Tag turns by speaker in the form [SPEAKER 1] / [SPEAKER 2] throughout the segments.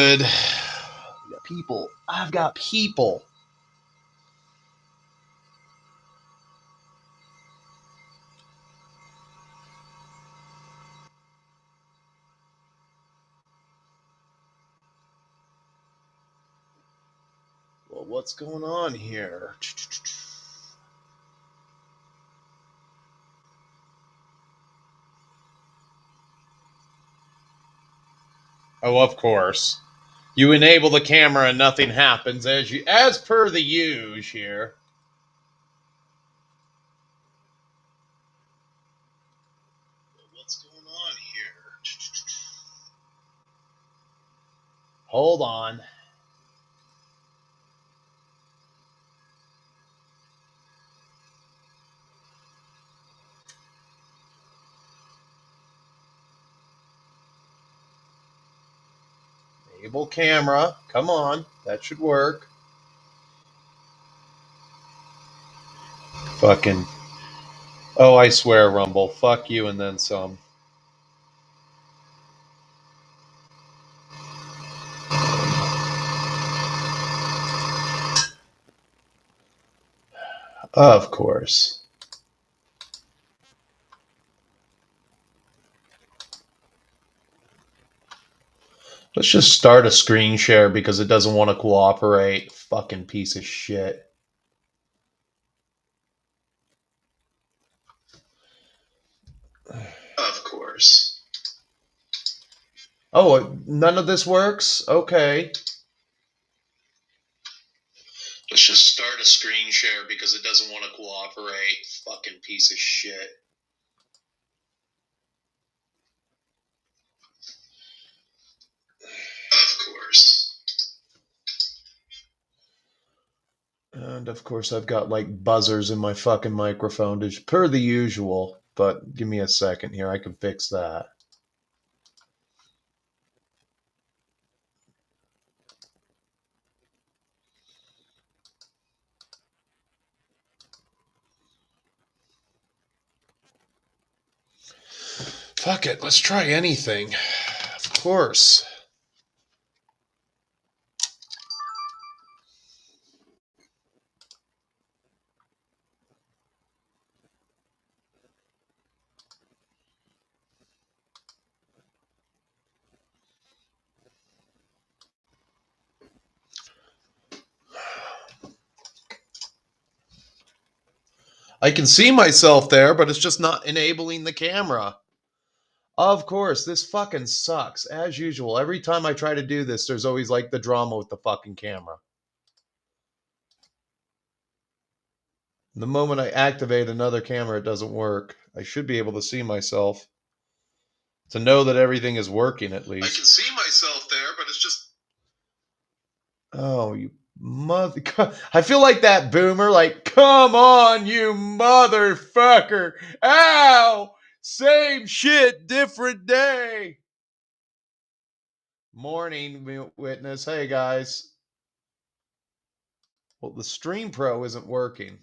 [SPEAKER 1] good. We got people. I've got people. Well, what's going on here? Oh, of course. You enable the camera and nothing happens as per the use here. What's going on here? Hold on. Enable camera. Come on. That should work. Fucking. Oh, I swear, Rumble. Fuck you and then some. Of course. Let's just start a screen share because it doesn't want to cooperate. Fucking piece of shit. Of course. Oh, none of this works? Okay. Let's just start a screen share because it doesn't want to cooperate. Fucking piece of shit. Of course. And of course I've got like buzzers in my fucking microphone per the usual. But give me a second here. I can fix that. Fuck it. Let's try anything. Of course. I can see myself there, but it's just not enabling the camera. Of course, this fucking sucks. As usual, every time I try to do this, there's always like the drama with the fucking camera. The moment I activate another camera, it doesn't work. I should be able to see myself. To know that everything is working, at least. I can see myself there, but it's just... Oh, you mother... I feel like that boomer, like, come on, you motherfucker! Ow! Same shit, different day! Morning, witness. Hey, guys. Well, the Stream Pro isn't working.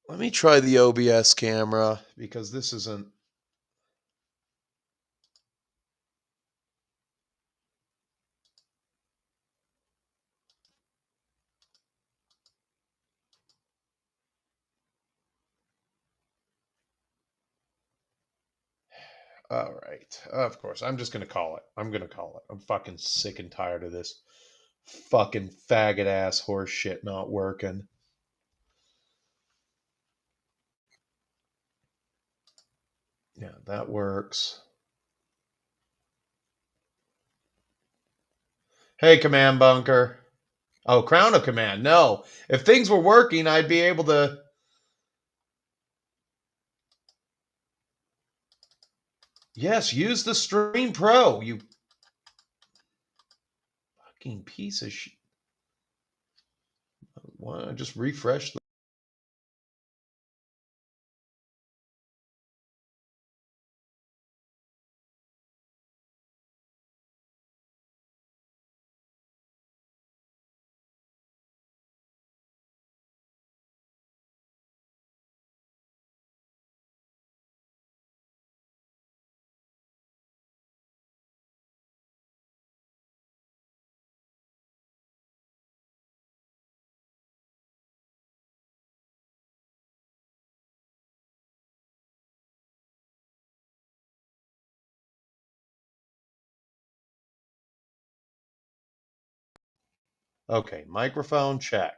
[SPEAKER 1] Let me try the OBS camera, because this isn't... All right. Of course. I'm just going to call it. I'm going to call it. I'm fucking sick and tired of this fucking faggot ass horse shit not working. Yeah, that works. Hey, Command Bunker. Oh, Crown of Command. No. If things were working, I'd be able to... Yes, use the Stream Pro, you fucking piece of shit. Why don't I just refresh the... Okay, microphone check.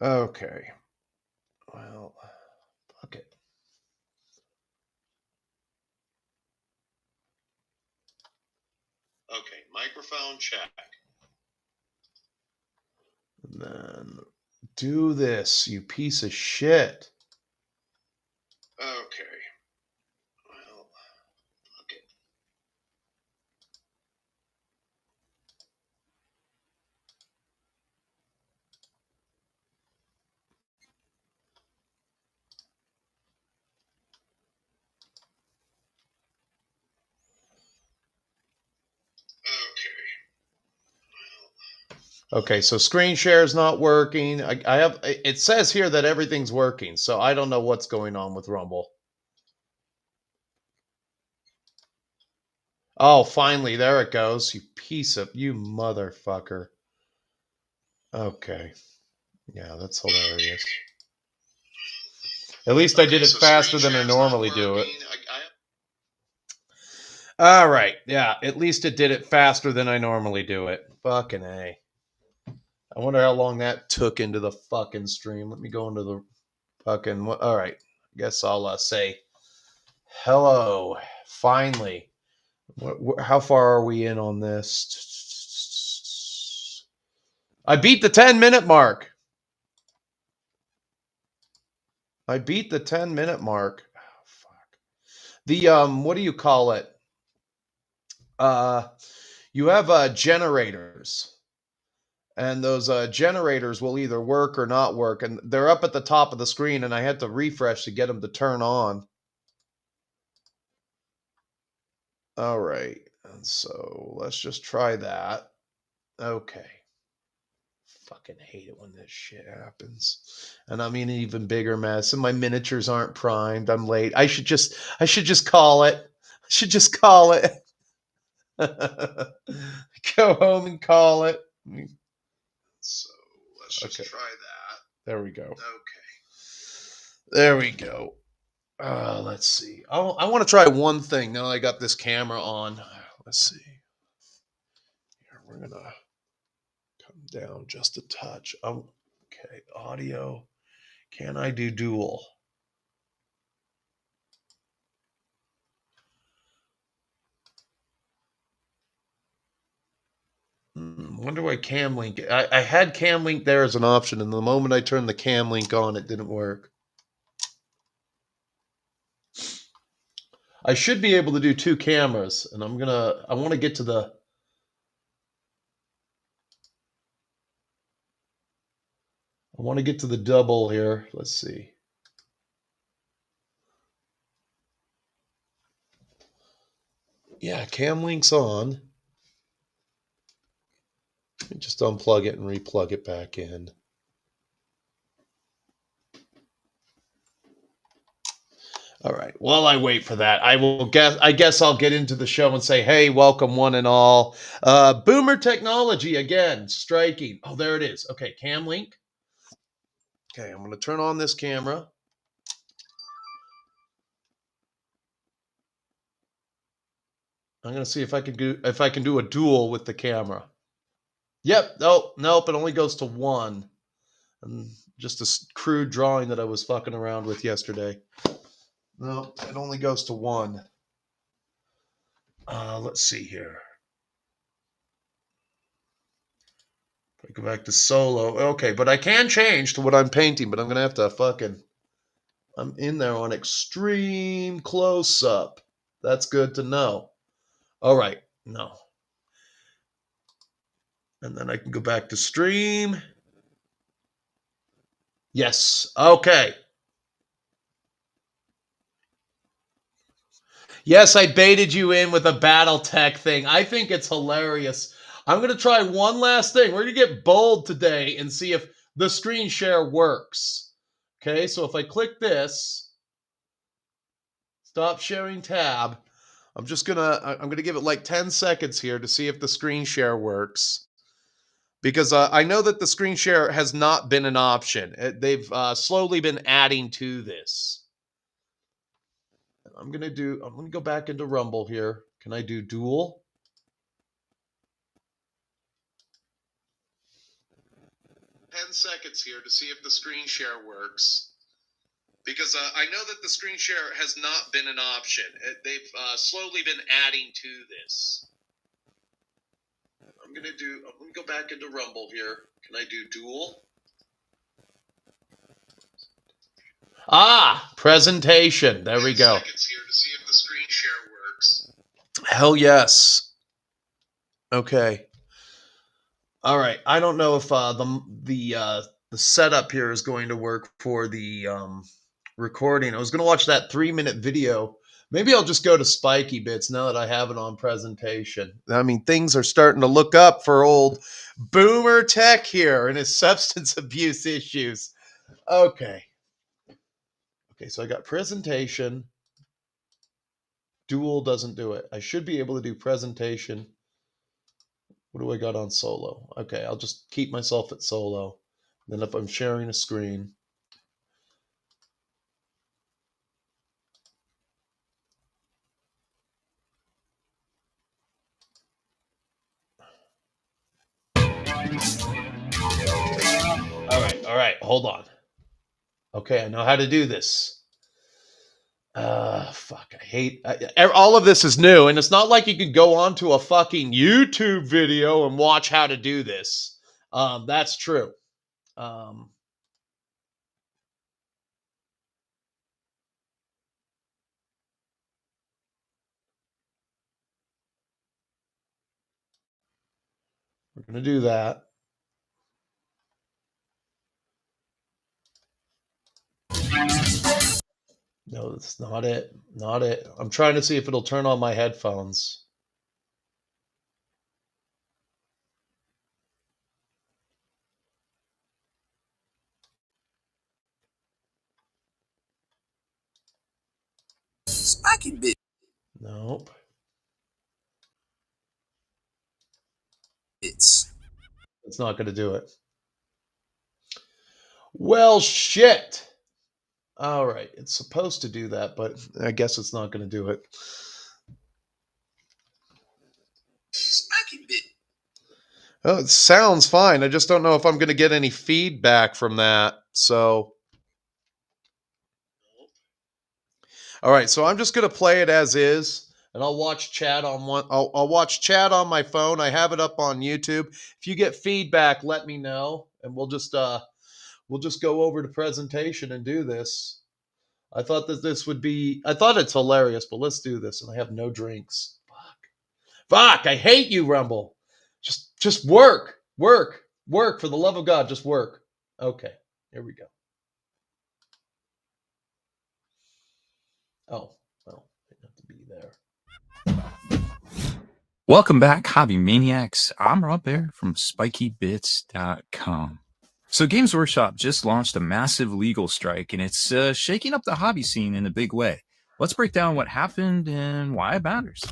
[SPEAKER 1] Okay. Well, fuck it. Okay, microphone check. And then do this, you piece of shit. Okay. Well, fuck it. Okay, so screen share is not working. I have, it says here that everything's working, so I don't know what's going on with Rumble. Oh, finally, there it goes. You piece of, you motherfucker. Okay. Yeah, that's hilarious. At least I did it faster than I normally do it. All right. Yeah, at least it did it faster than I normally do it. Fucking A. I wonder how long that took into the fucking stream. Let me go into the fucking... All right. I guess I'll say hello. Finally. How far are we in on this? I beat the 10-minute mark. I beat the 10-minute mark. Oh, fuck. The, what do you call it? You have generators. And those generators will either work or not work. And they're up at the top of the screen, and I had to refresh to get them to turn on. All right. And so let's just try that. Okay. Fucking hate it when this shit happens. And I'm in an even bigger mess. And my miniatures aren't primed. I'm late. I should just call it. I should just call it. Go home and call it. So let's just try that. There we go. Okay. There we go. Let's see. I want to try one thing now I got this camera on. Let's see. Here, we're going to come down just a touch. Okay, audio. Can I do dual? Wonder why cam link. I had cam link there as an option, and the moment I turned the cam link on, it didn't work. I should be able to do two cameras, and I want to get to the... I want to get to the double here. Let's see. Yeah, cam link's on. Let me just unplug it and replug it back in. All right. While I wait for that, I guess I'll get into the show and say, hey, welcome one and all. Boomer Technology again, striking. Oh, there it is. Okay, cam link. Okay, I'm going to turn on this camera. I'm going to see if I can do a dual with the camera. Yep. Nope. It only goes to one. And just a crude drawing that I was fucking around with yesterday. No, it only goes to one. Let's see here. If I go back to solo. Okay, but I can change to what I'm painting, but I'm going to have to fucking... I'm in there on extreme close-up. That's good to know. All right. No. And then I can go back to stream. Yes. Okay. Yes, I baited you in with a BattleTech thing. I think it's hilarious. I'm going to try one last thing. We're going to get bold today and see if the screen share works. Okay, so if I click this, stop sharing tab, I'm going to give it like 10 seconds here to see if the screen share works. Because I know that the screen share has not been an option. They've slowly been adding to this. I'm gonna go back into Rumble here. Can I do dual? $10 here to see if the screen share works. Because I know that the screen share has not been an option. They've slowly been adding to this. I'm gonna go back into Rumble here. Can I do dual? Presentation. There we go. $10 here to see if the screen share works. Hell yes. Okay. All right. I don't know if the setup here is going to work for the recording. I was going to watch that 3-minute video. Maybe I'll just go to Spiky Bits now that I have it on presentation. I mean, things are starting to look up for old Boomer Tech here and his substance abuse issues. Okay. Okay, so I got presentation. Dual doesn't do it. I should be able to do presentation. What do I got on solo? Okay, I'll just keep myself at solo. Then if I'm sharing a screen. All right, hold on. Okay, I know how to do this. Fuck, I hate all of this is new, and it's not like you could go onto a fucking YouTube video and watch how to do this. That's true. We're gonna do that. No, that's not it. Not it. I'm trying to see if it'll turn on my headphones.
[SPEAKER 2] Spiky Bit.
[SPEAKER 1] Nope.
[SPEAKER 2] It's
[SPEAKER 1] not going to do it. Well, shit. All right. It's supposed to do that, but I guess it's not going to do it.
[SPEAKER 2] Spiky Bit.
[SPEAKER 1] Oh, it sounds fine. I just don't know if I'm going to get any feedback from that. So, all right. So I'm just going to play it as is, and I'll watch chat on one. I'll watch chat on my phone. I have it up on YouTube. If you get feedback, let me know, and we'll just go over to presentation and do this. I thought that this would be. I thought it's hilarious, but let's do this. And I have no drinks. Fuck! I hate you, Rumble. Just work. For the love of God, just work. Okay, here we go. Oh, well, I have to be there.
[SPEAKER 3] Welcome back, Hobby Maniacs. I'm Rob Bear from SpikyBits.com. So Games Workshop just launched a massive legal strike, and it's shaking up the hobby scene in a big way. Let's break down what happened and why it matters.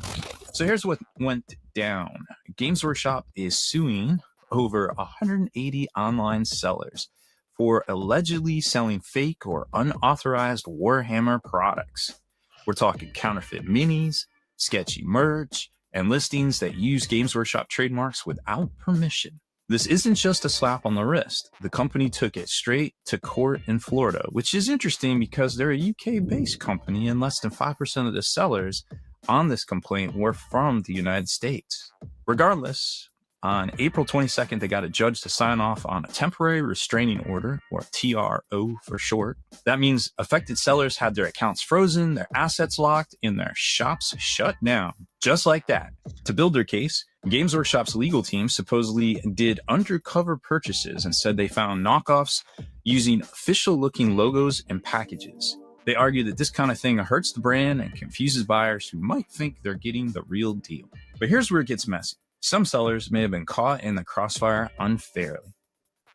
[SPEAKER 3] So here's what went down. Games Workshop is suing over 180 online sellers for allegedly selling fake or unauthorized Warhammer products. We're talking counterfeit minis, sketchy merch, and listings that use Games Workshop trademarks without permission. This isn't just a slap on the wrist. The company took it straight to court in Florida, which is interesting because they're a UK-based company and less than 5% of the sellers on this complaint were from the United States. Regardless, on April 22nd, they got a judge to sign off on a temporary restraining order, or TRO for short. That means affected sellers had their accounts frozen, their assets locked, and their shops shut down. Just like that. To build their case, Games Workshop's legal team supposedly did undercover purchases and said they found knockoffs using official-looking logos and packages. They argue that this kind of thing hurts the brand and confuses buyers who might think they're getting the real deal. But here's where it gets messy. Some sellers may have been caught in the crossfire unfairly.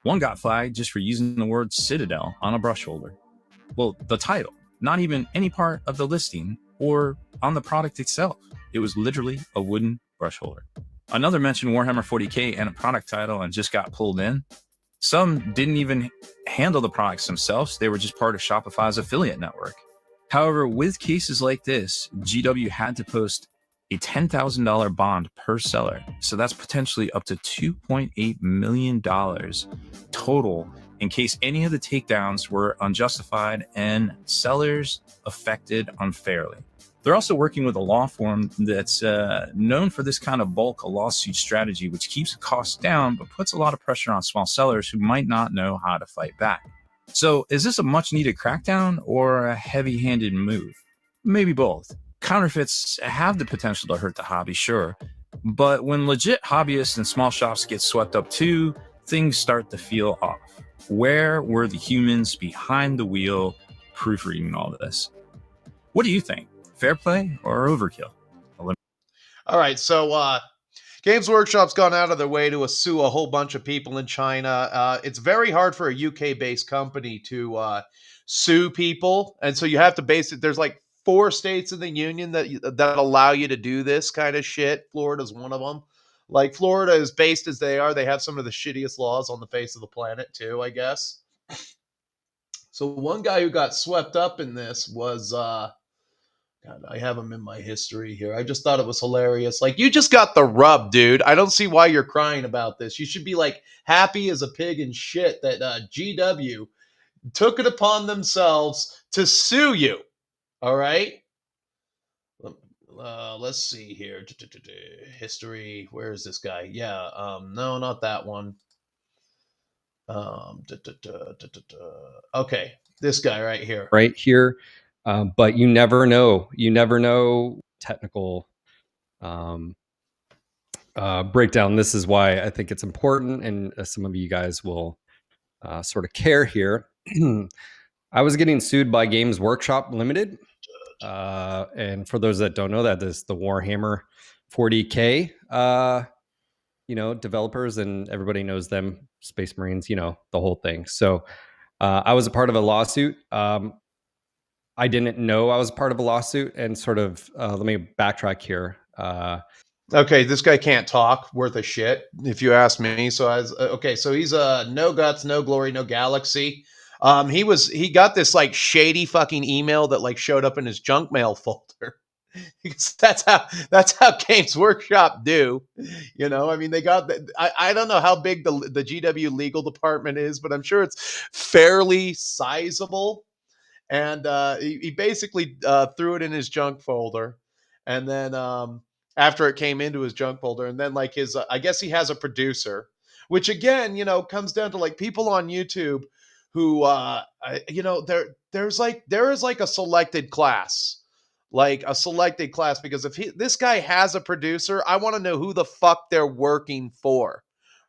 [SPEAKER 3] One got flagged just for using the word Citadel on a brush holder. Well, the title, not even any part of the listing or on the product itself. It was literally a wooden brush holder. Another mentioned Warhammer 40k and a product title and just got pulled in. Some didn't even handle the products themselves. They were just part of Shopify's affiliate network. However, with cases like this, GW had to post a $10,000 bond per seller. So that's potentially up to $2.8 million total in case any of the takedowns were unjustified and sellers affected unfairly. They're also working with a law firm that's known for this kind of bulk lawsuit strategy, which keeps costs down, but puts a lot of pressure on small sellers who might not know how to fight back. So is this a much needed crackdown or a heavy-handed move? Maybe both. Counterfeits have the potential to hurt the hobby, sure, but when legit hobbyists and small shops get swept up too, things start to feel off. Where were the humans behind the wheel proofreading all of this? What do you think? Fair play or overkill?
[SPEAKER 1] All right, so Games Workshop's gone out of their way to sue a whole bunch of people in China. It's very hard for a UK-based company to sue people, and so you have to there's like 4 states in the union that allow you to do this kind of shit. Florida's one of them. Like, Florida, as based as they are, they have some of the shittiest laws on the face of the planet too, I guess. So one guy who got swept up in this was God, I have him in my history here. I just thought it was hilarious. Like, you just got the rub, dude. I don't see why you're crying about this. You should be like happy as a pig in shit that GW took it upon themselves to sue you. All right. Let's see here. History. Where is this guy? Yeah. No, not that one. Okay. This guy right here.
[SPEAKER 4] Right here. But you never know. You never know technical breakdown. This is why I think it's important, and some of you guys will sort of care here. I was getting sued by Games Workshop Limited. And for those that don't know, that is the Warhammer 40K, developers, and everybody knows them, Space Marines, the whole thing. So I was a part of a lawsuit. I didn't know I was part of a lawsuit, and sort of, let me backtrack here.
[SPEAKER 1] Okay, this guy can't talk worth a shit, if you ask me. So so he's no guts, no glory, no galaxy. He got this like shady fucking email that like showed up in his junk mail folder. that's how Games Workshop do. I mean, they got I don't know how big the GW legal department is, but I'm sure it's fairly sizable. And he basically threw it in his junk folder, and then after it came into his junk folder, and then like his I guess he has a producer, which again comes down to like people on YouTube who there is like a selected class. Like a selected class, because if this guy has a producer, I want to know who the fuck they're working for,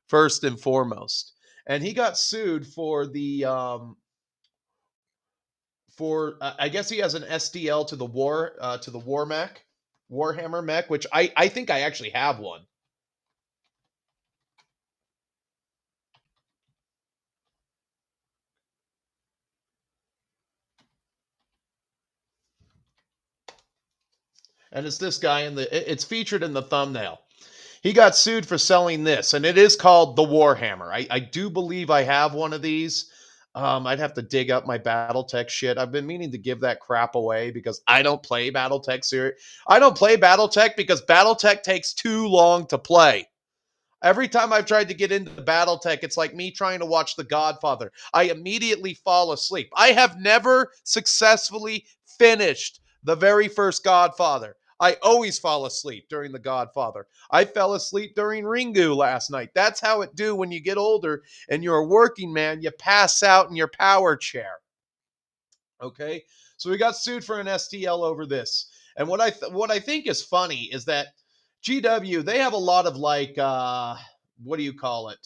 [SPEAKER 1] first and foremost. And he got sued for the I guess he has an SDL to the Warhammer mech, which I think I actually have one. And it's this guy it's featured in the thumbnail. He got sued for selling this, and it is called the Warhammer. I do believe I have one of these. I'd have to dig up my BattleTech shit. I've been meaning to give that crap away because I don't play BattleTech series. I don't play BattleTech because BattleTech takes too long to play. Every time I've tried to get into BattleTech, it's like me trying to watch The Godfather. I immediately fall asleep. I have never successfully finished the very first Godfather. I always fall asleep during The Godfather. I fell asleep during Ringu last night. That's how it do when you get older and you're a working man. You pass out in your power chair. Okay? So we got sued for an STL over this. And what I think is funny is that GW, they have a lot of like, what do you call it?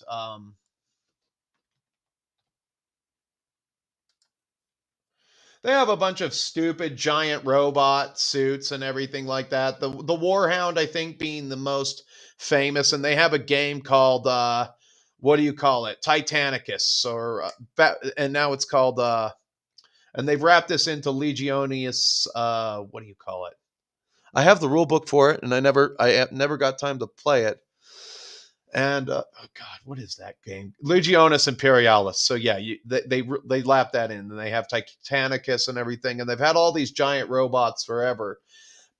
[SPEAKER 1] They have a bunch of stupid giant robot suits and everything like that. The Warhound, I think, being the most famous, and they have a game called what do you call it? Titanicus, and now it's called and they've wrapped this into Legionis. What do you call it? I have the rule book for it, and I never got time to play it. And oh god, what is that game? Legionis Imperialis. So yeah, they lap that in, and they have Titanicus and everything, and they've had all these giant robots forever.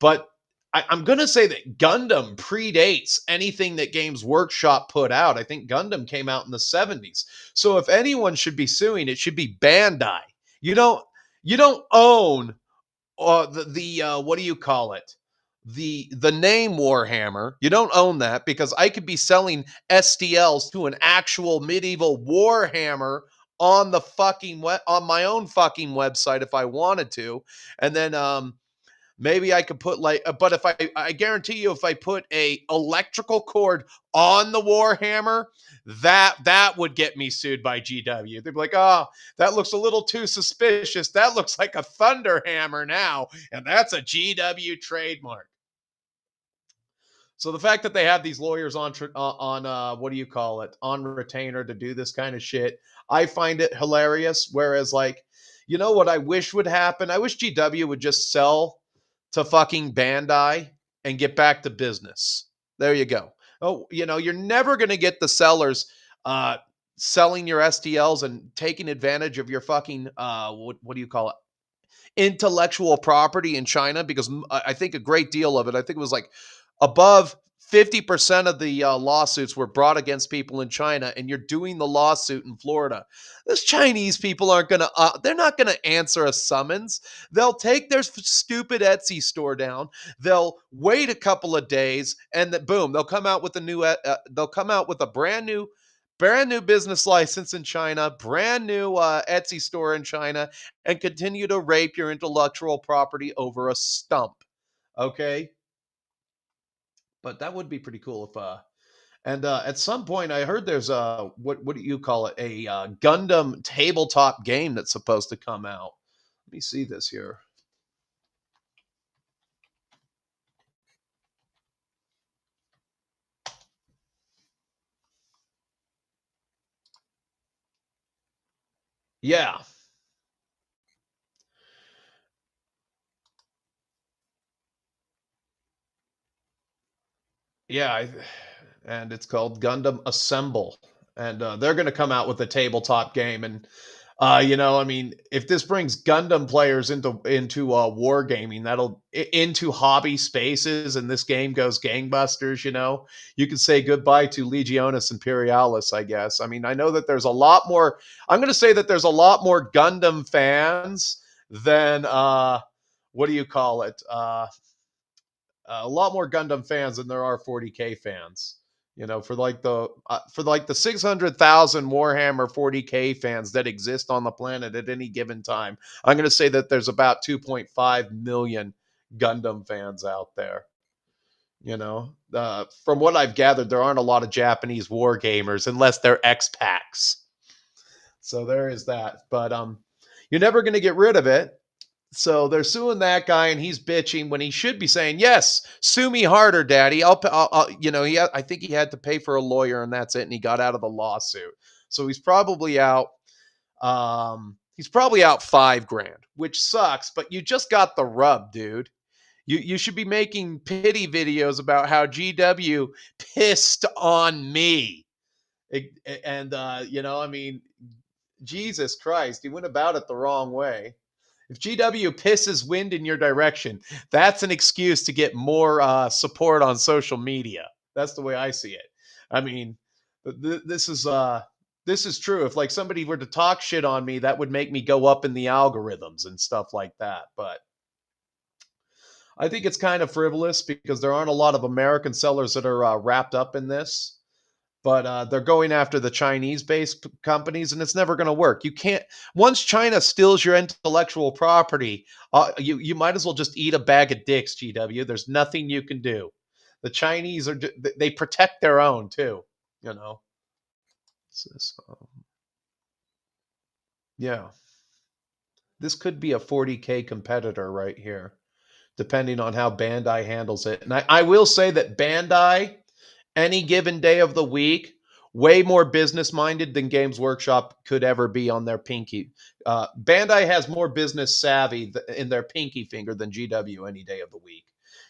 [SPEAKER 1] But I'm going to say that Gundam predates anything that Games Workshop put out. I think Gundam came out in the 70s. So if anyone should be suing, it should be Bandai. You don't own the what do you call it? The name Warhammer. You don't own that, because I could be selling STLs to an actual medieval Warhammer on the fucking on my own fucking website if I wanted to. And then maybe I could put but if I guarantee you, if I put a electrical cord on the Warhammer, that would get me sued by GW. They'd be like, oh, that looks a little too suspicious. That looks like a Thunder Hammer now, and that's a GW trademark. So the fact that they have these lawyers on what do you call it, on retainer to do this kind of shit, I find it hilarious. Whereas, like, you know what I wish would happen? I wish GW would just sell to fucking Bandai and get back to business. There you go. Oh, you're never going to get the sellers selling your STLs and taking advantage of your fucking what do you call it, intellectual property in China, because I think a great deal of it, I think it was like above 50% of the lawsuits were brought against people in China, and you're doing the lawsuit in Florida. Those Chinese people aren't going to, they're not going to answer a summons. They'll take their stupid Etsy store down. They'll wait a couple of days, and boom, they'll come out with a brand new business license in China, brand new Etsy store in China, and continue to rape your intellectual property over a stump. Okay? But that would be pretty cool if and at some point I heard there's a what do you call it, a Gundam tabletop game that's supposed to come out. Let me see this here. Yeah. Yeah, and it's called Gundam Assemble, and they're going to come out with a tabletop game. And I mean, if this brings Gundam players into wargaming, that'll into hobby spaces, and this game goes gangbusters. You can say goodbye to Legionis Imperialis, I guess. I mean, I know that there's a lot more. I'm going to say that there's a lot more Gundam fans than what do you call it? A lot more Gundam fans than there are 40K fans. For the 600,000 Warhammer 40K fans that exist on the planet at any given time, I'm going to say that there's about 2.5 million Gundam fans out there. From what I've gathered, there aren't a lot of Japanese war gamers unless they're expats. So there is that. But you're never going to get rid of it. So they're suing that guy, and he's bitching when he should be saying, "Yes, sue me harder, Daddy. I'll I think he had to pay for a lawyer, and that's it. And he got out of the lawsuit, so he's probably out. He's probably out $5,000, which sucks. But you just got the rub, dude. You should be making pity videos about how GW pissed on me, I mean, Jesus Christ, he went about it the wrong way. If GW pisses wind in your direction, that's an excuse to get more support on social media. That's the way I see it. I mean, this is true. If like somebody were to talk shit on me, that would make me go up in the algorithms and stuff like that. But I think it's kind of frivolous because there aren't a lot of American sellers that are wrapped up in this. But they're going after the Chinese-based companies, and it's never going to work. You can't. Once China steals your intellectual property, you might as well just eat a bag of dicks, GW. There's nothing you can do. The Chinese they protect their own too. Yeah, this could be a 40K competitor right here, depending on how Bandai handles it. And I will say that Bandai, any given day of the week, way more business minded than Games Workshop could ever be on their pinky. Bandai has more business savvy in their pinky finger than GW any day of the week.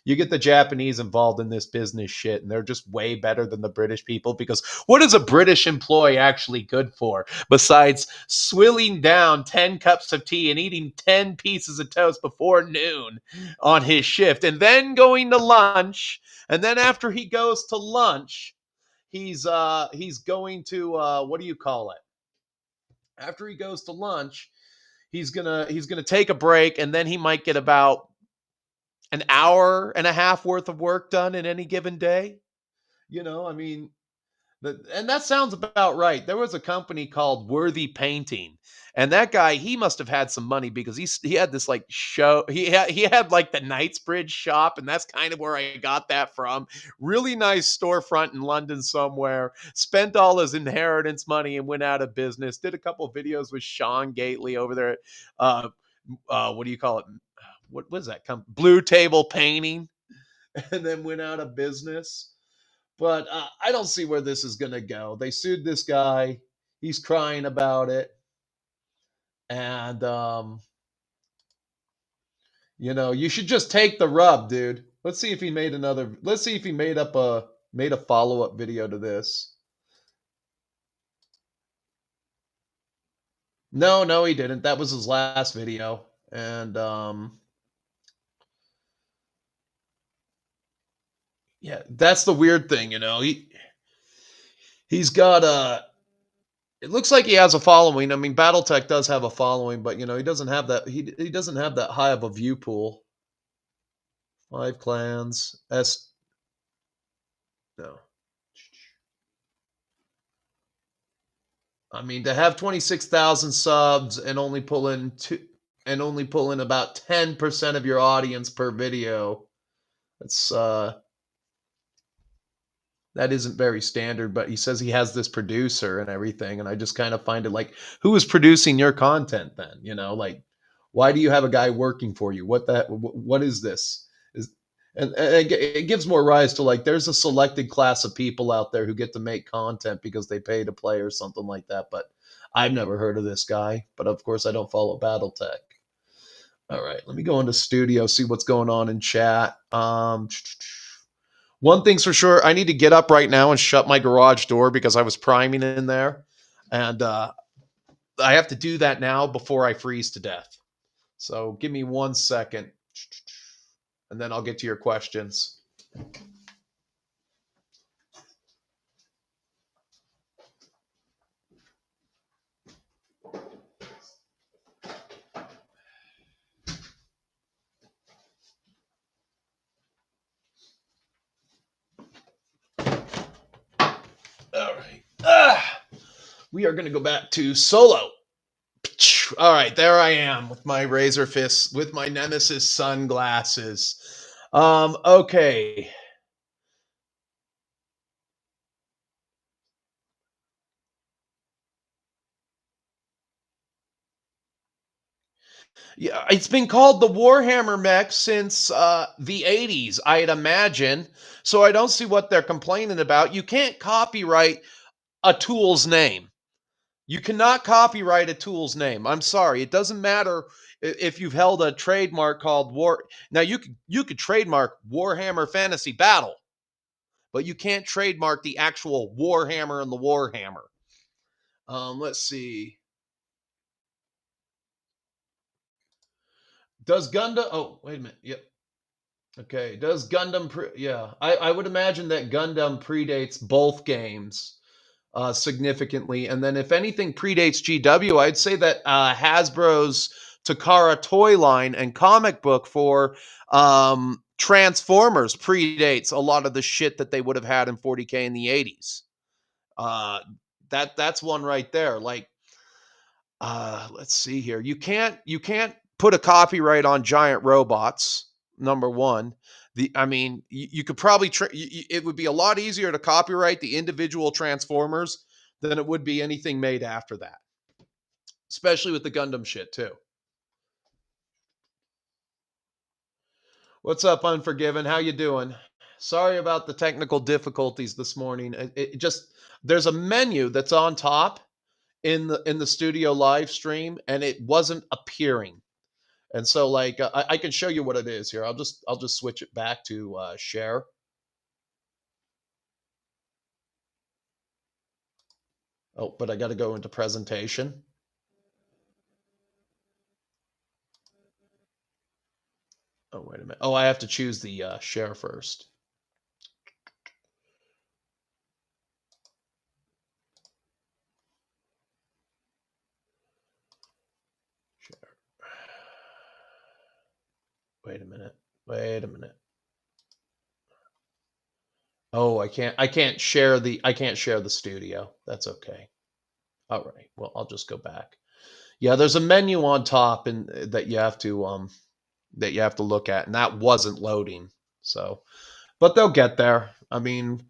[SPEAKER 1] You get the Japanese involved in this business shit, and they're just way better than the British people, because what is a British employee actually good for besides swilling down 10 cups of tea and eating 10 pieces of toast before noon on his shift, and then going to lunch, and then after he goes to lunch, he's going to what do you call it? After he goes to lunch, he's gonna take a break, and then he might get about an hour and a half worth of work done in any given day. I mean, and that sounds about right. There was a company called Worthy Painting, and that guy, he must have had some money, because he had this like show. He had like the Knightsbridge shop, and that's kind of where I got that from. Really nice storefront in London somewhere. Spent all his inheritance money and went out of business. Did a couple of videos with Sean Gately over there. What do you call it? What was that? Blue Table Painting, and then went out of business. But I don't see where this is going to go. They sued this guy. He's crying about it. And, you should just take the rub, dude. Let's see if he made made a follow-up video to this. No, he didn't. That was his last video. And, yeah, that's the weird thing, he's got it looks like he has a following. I mean, BattleTech does have a following, but he doesn't have that. He doesn't have that high of a view pool. 5 clans. No. I mean, to have 26,000 subs and only pull in about 10% of your audience per video, that isn't very standard. But he says he has this producer and everything, and I just kind of find it like, who is producing your content then? Like, why do you have a guy working for you? What is this? And it gives more rise to, like, there's a selected class of people out there who get to make content because they pay to play or something like that. But I've never heard of this guy. But of course, I don't follow BattleTech. All right, let me go into Studio, see what's going on in chat. One thing's for sure, I need to get up right now and shut my garage door because I was priming in there. And I have to do that now before I freeze to death. So give me 1 second, and then I'll get to your questions. All right. We are going to go back to solo. All right, there I am with my razor fists, with my Nemesis sunglasses. Okay. Yeah, it's been called the Warhammer mech since the 80s, I'd imagine. So I don't see what they're complaining about. You can't copyright a tool's name. You cannot copyright a tool's name. I'm sorry. It doesn't matter if you've held a trademark called War. Now you could trademark Warhammer Fantasy Battle, but you can't trademark the actual Warhammer and the Warhammer. Let's see. Does Gundam? Oh, wait a minute. Yep. Okay. Does Gundam? Yeah, I would imagine that Gundam predates both games significantly, and then if anything predates GW, I'd say that Hasbro's Takara toy line and comic book for Transformers predates a lot of the shit that they would have had in 40K in the 80s. That's one right there. Like, let's see here. You can't put a copyright on giant robots. Number one. You could probably it would be a lot easier to copyright the individual Transformers than it would be anything made after that, especially with the Gundam shit too. What's up, Unforgiven? How you doing? Sorry about the technical difficulties this morning. It just, there's a menu that's on top in the studio live stream, and it wasn't appearing. And so like I can show you what it is here. I'll just switch it back to share. Oh, but I got to go into presentation. Oh, wait a minute. Oh, I have to choose the share first. Share. Wait a minute. Wait a minute. Oh, I can't share the studio. That's okay. All right. Well, I'll just go back. Yeah, there's a menu on top and that you have to look at, and that wasn't loading. So, but they'll get there. I mean,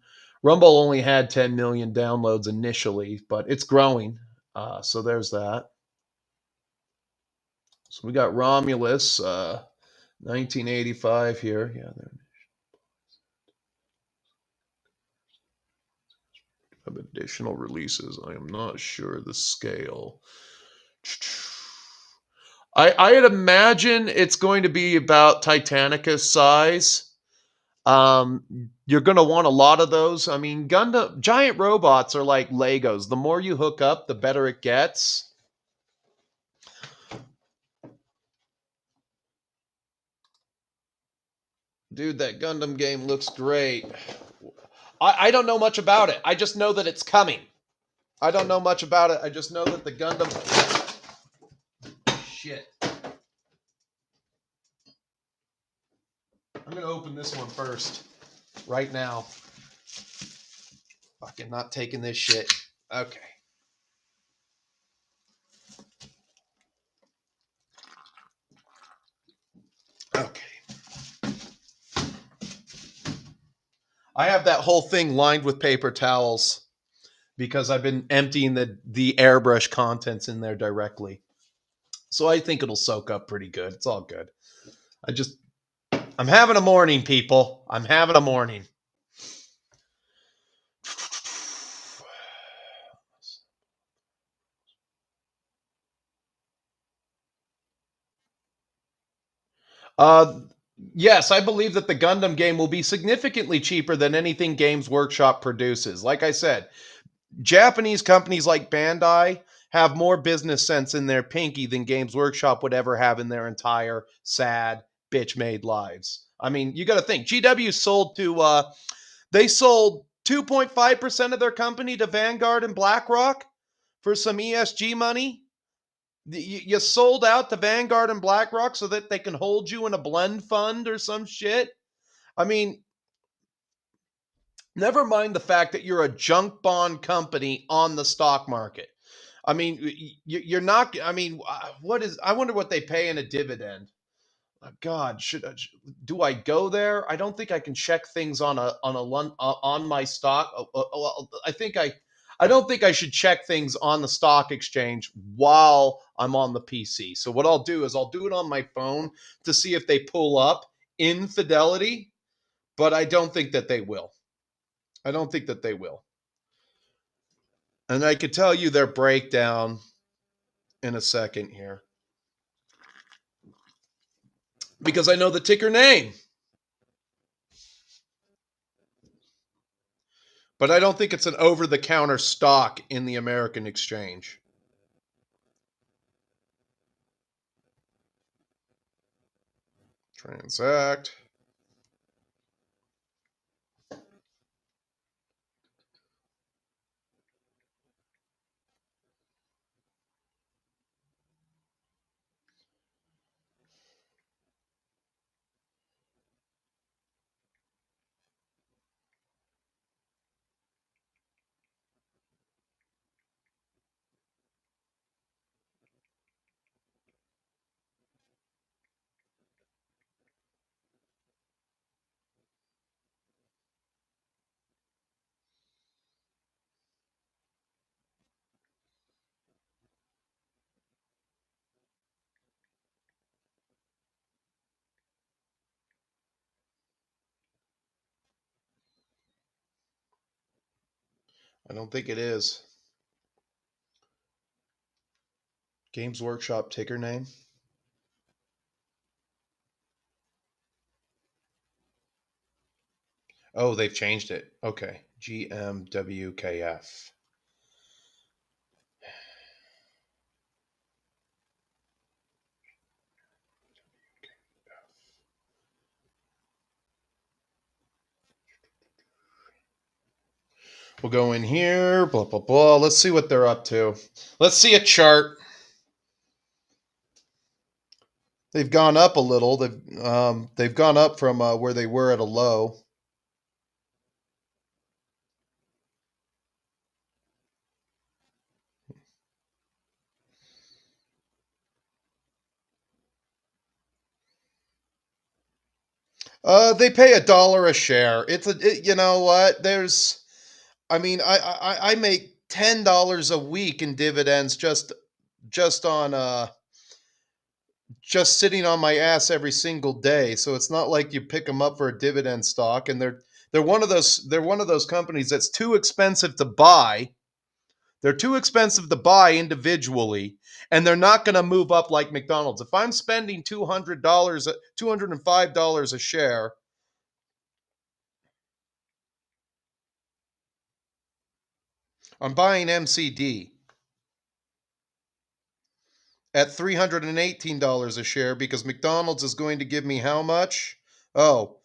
[SPEAKER 1] Rumble only had 10 million downloads initially, but it's growing. So there's that. So we got Romulus, 1985 here. Yeah, there. Of additional releases. I am not sure the scale. I'd imagine it's going to be about Titanicus size. You're going to want a lot of those. I mean, Gundam giant robots are like Legos. The more you hook up, the better it gets. Dude, that Gundam game looks great. I don't know much about it. I just know that it's coming. I don't know much about it. I just know that the Gundam... Shit. I'm going to open this one first. Right now. Fucking not taking this shit. Okay. Okay. I have that whole thing lined with paper towels because I've been emptying the airbrush contents in there directly. So I think it'll soak up pretty good. It's all good. I'm having a morning, people. I'm having a morning. Yes, I believe that the Gundam game will be significantly cheaper than anything Games Workshop produces. Like I said, Japanese companies like Bandai have more business sense in their pinky than Games Workshop would ever have in their entire sad, bitch-made lives. I mean, you got to think. GW sold to, they sold 2.5% of their company to Vanguard and BlackRock for some ESG money. You sold out to Vanguard and BlackRock so that they can hold you in a blend fund or some shit. I mean, never mind the fact that you're a junk bond company on the stock market. I mean, you're not. I mean, what is? I wonder what they pay in a dividend. God, do I go there? I don't think I can check things on my stock. Well, I don't think I should check things on the stock exchange while I'm on the PC. So what I'll do is I'll do it on my phone to see if they pull up in Fidelity, but I don't think that they will. I don't think that they will. And I could tell you their breakdown in a second here. Because I know the ticker name. But I don't think it's an over-the-counter stock in the American exchange. Transact. I don't think it is. Games Workshop ticker name. Oh, they've changed it. Okay. GMWKF. We'll go in here, blah, blah, blah. Let's see what they're up to. Let's see a chart. They've gone up a little. They've gone up from where they were at a low. They pay $1 a share. You know what? I make $10 a week in dividends just on just sitting on my ass every single day. So it's not like you pick them up for a dividend stock, and they're one of those companies that's too expensive to buy. They're too expensive to buy individually, and they're not going to move up like McDonald's. If I'm spending $200, $205 a share, I'm buying MCD at $318 a share because McDonald's is going to give me how much? Oh,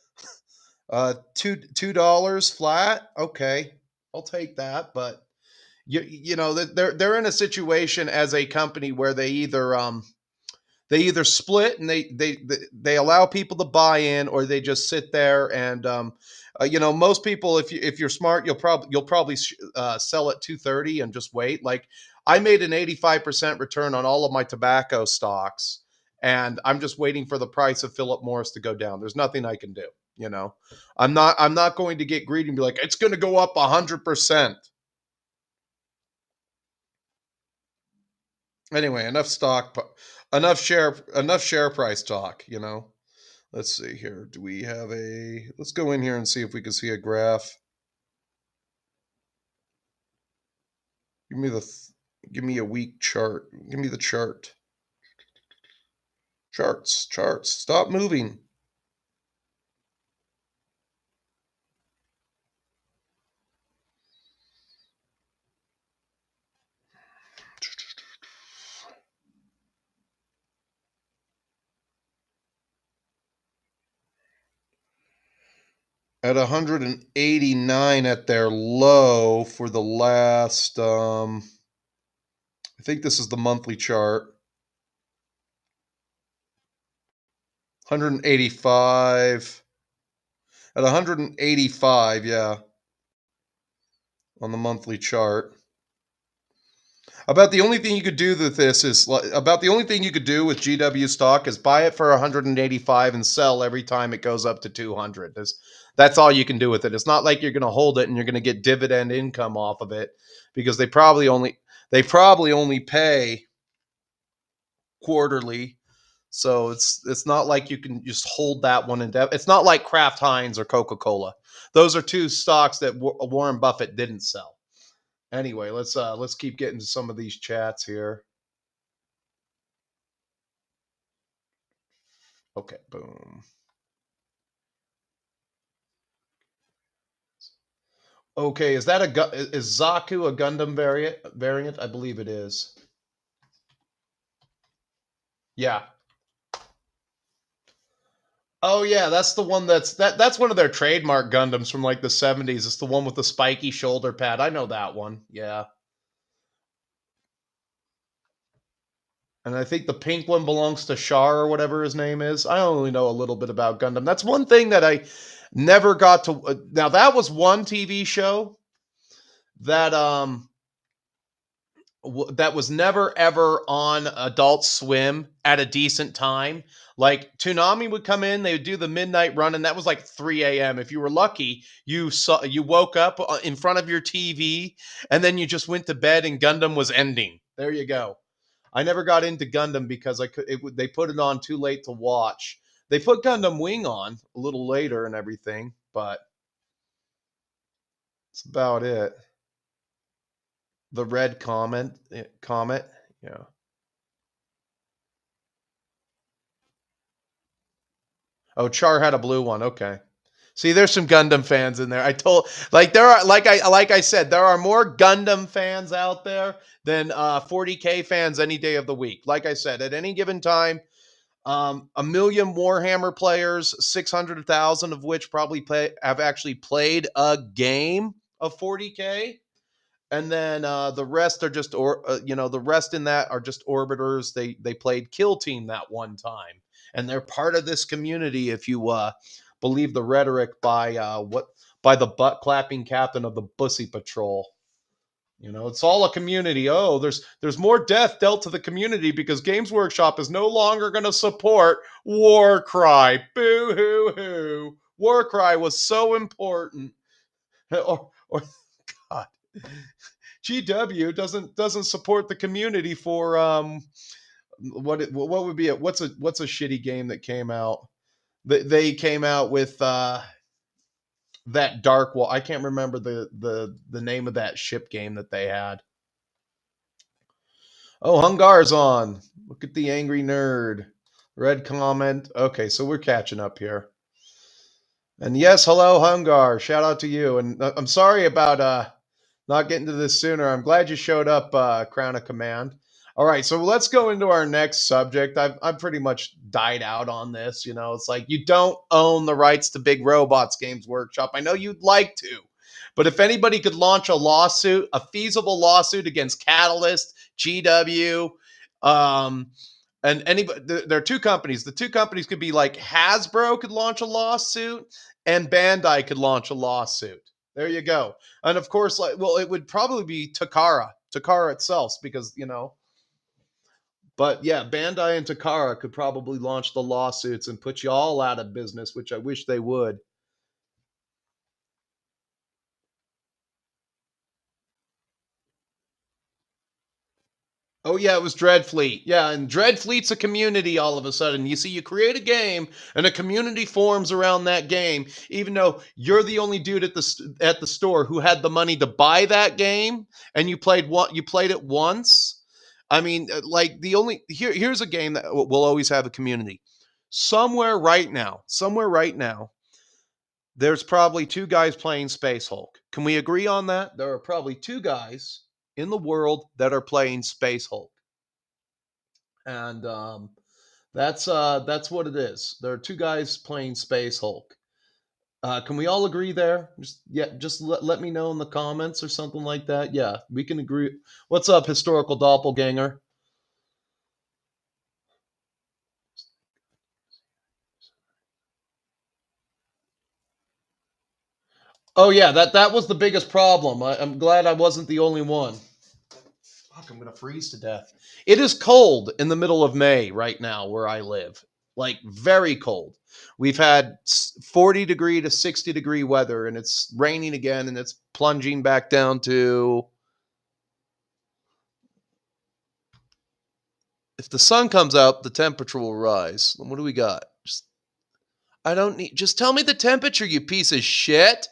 [SPEAKER 1] $2 flat. Okay, I'll take that. But you know they're in a situation as a company where they either split and they allow people to buy in, or they just sit there and most people, if you're smart, you'll probably sell at 230 and just wait. Like I made an 85% return on all of my tobacco stocks, and I'm just waiting for the price of Philip Morris to go down. There's nothing I can do. I'm not going to get greedy and be like, it's going to go up 100%. Anyway, enough share price talk. Let's see here. Do we have let's go in here and see if we can see a graph. Give me a week chart. Give me the chart. Charts. Stop moving. At 189 at their low for the last, I think this is the monthly chart. 185. At 185, yeah, on the monthly chart. About the only thing you could do with this is about the only thing you could do with GW stock is buy it for 185 and sell every time it goes up to 200. That's all you can do with it. It's not like you're going to hold it and you're going to get dividend income off of it, because they probably only pay quarterly. So it's not like you can just hold that one in depth. It's not like Kraft Heinz or Coca-Cola. Those are two stocks that Warren Buffett didn't sell. Anyway, let's keep getting to some of these chats here. Okay, boom. Okay, is Zaku a Gundam variant? I believe it is. Yeah. Oh yeah, that's the one that's one of their trademark Gundams from like the 70s. It's the one with the spiky shoulder pad. I know that one. Yeah. And I think the pink one belongs to Char or whatever his name is. I only know a little bit about Gundam. That's one thing that I never got to. Now that was one TV show that that was never ever on Adult Swim at a decent time. Like Toonami would come in, they would do the midnight run, and that was like 3 a.m. If you were lucky, you woke up in front of your TV, and then you just went to bed, and Gundam was ending. There you go. I never got into Gundam because they put it on too late to watch. They put Gundam Wing on a little later and everything, but that's about it. The red comet, yeah. Oh, Char had a blue one. Okay. See, there's some Gundam fans in there. Like I said, there are more Gundam fans out there than 40K fans any day of the week. Like I said, at any given time, a million Warhammer players, 600,000 of which probably have actually played a game of 40K. And then the rest are just, the rest in that are just orbiters. They played Kill Team that one time, and they're part of this community. If you believe the rhetoric by the butt clapping captain of the Bussy Patrol, it's all a community. Oh, there's more death dealt to the community because Games Workshop is no longer going to support Warcry. Boo hoo hoo. Warcry was so important. or God. GW doesn't support the community for what would be what's a shitty game that came out? They came out with that Dark Wall. I can't remember the name of that ship game that they had. Oh, Hungar's on. Look at the angry nerd. Red comment. Okay, so we're catching up here. And yes, hello Hungar. Shout out to you. And I'm sorry about not getting to this sooner. I'm glad you showed up, Crown of Command. All right, so let's go into our next subject. I've pretty much died out on this. It's like you don't own the rights to Big Robots Games Workshop. I know you'd like to, but if anybody could launch a feasible lawsuit against Catalyst, GW, and anybody, there are two companies. The two companies could be like Hasbro could launch a lawsuit, and Bandai could launch a lawsuit. There you go. And of course, it would probably be Takara itself, because but yeah, Bandai and Takara could probably launch the lawsuits and put you all out of business, which I wish they would. Oh yeah, it was Dreadfleet. Yeah, and Dreadfleet's a community all of a sudden. You see, you create a game and a community forms around that game, even though you're the only dude at the store who had the money to buy that game, and you played it once. I mean, like here's a game that will always have a community. Somewhere right now, there's probably two guys playing Space Hulk. Can we agree on that? There are probably two guys in the world that are playing Space Hulk. And that's what it is. There are two guys playing Space Hulk. Can we all agree there? Just let me know in the comments or something like that. Yeah, we can agree. What's up, historical doppelganger? Oh yeah, that was the biggest problem. I'm glad I wasn't the only one. Fuck, I'm gonna freeze to death. It is cold in the middle of May right now where I live. Like very cold. We've had 40-degree to 60-degree weather, and it's raining again, and it's plunging back down to. If the sun comes out, the temperature will rise. What do we got? Just tell me the temperature, you piece of shit.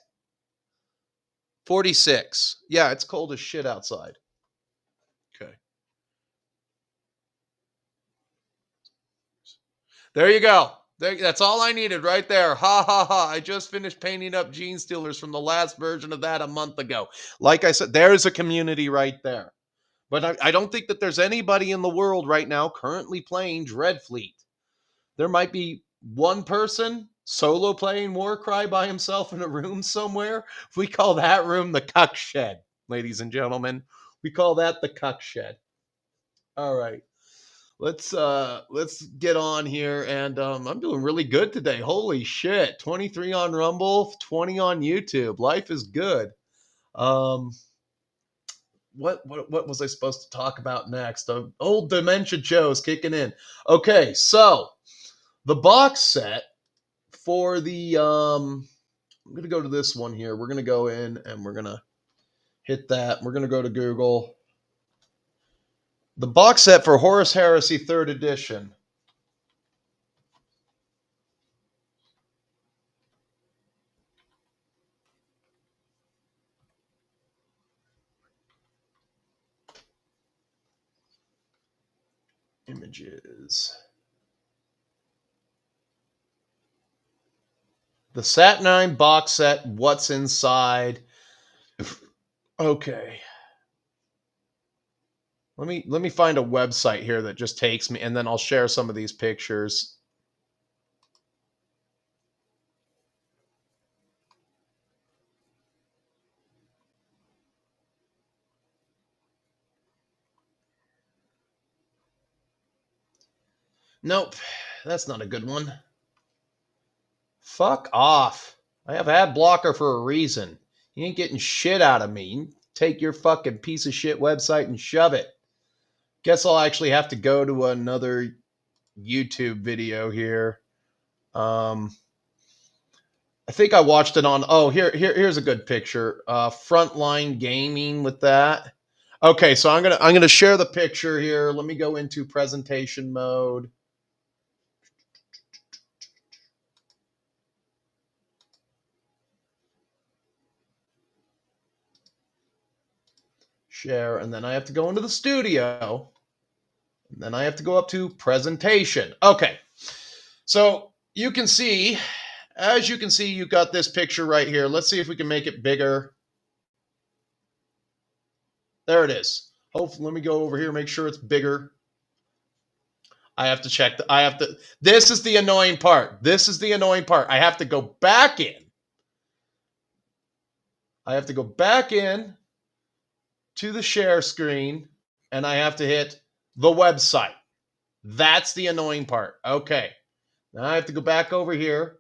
[SPEAKER 1] 46. Yeah, it's cold as shit outside. Okay. There you go. That's all I needed right there. Ha ha ha. I just finished painting up Gene Stealers from the last version of that a month ago. Like I said, there's a community right there. But I don't think that there's anybody in the world right now currently playing Dreadfleet. There might be one person solo playing Warcry by himself in a room somewhere. We call that room the Cuck Shed, ladies and gentlemen. We call that the Cuck Shed. All right. Let's get on here, and I'm doing really good today. Holy shit. 23 on Rumble, 20 on YouTube. Life is good. What was I supposed to talk about next? Old Dementia Joe's kicking in. Okay, so the box set for the I'm gonna go to this one here. We're gonna go in and we're gonna hit that. We're gonna go to Google. The box set for Horus Heresy 3rd edition. Images. The Saturnine box set, what's inside? Okay. Let me find a website here that just takes me, and then I'll share some of these pictures. Nope, that's not a good one. Fuck off. I have ad blocker for a reason. You ain't getting shit out of me. You take your fucking piece of shit website and shove it. Guess I'll actually have to go to another YouTube video here. I think I watched it on. Oh, here's a good picture. Frontline Gaming with that. Okay, so I'm gonna share the picture here. Let me go into presentation mode. Share, and then I have to go into the studio. And then I have to go up to presentation. Okay, so you can see, as you can see, you got this picture right here. Let's see if we can make it bigger. There it is. Hopefully, let me go over here, make sure it's bigger. I have to check. This is the annoying part. This is the annoying part. I have to go back in. I have to go back in to the share screen, and I have to hit the website. That's the annoying part. Okay. Now I have to go back over here.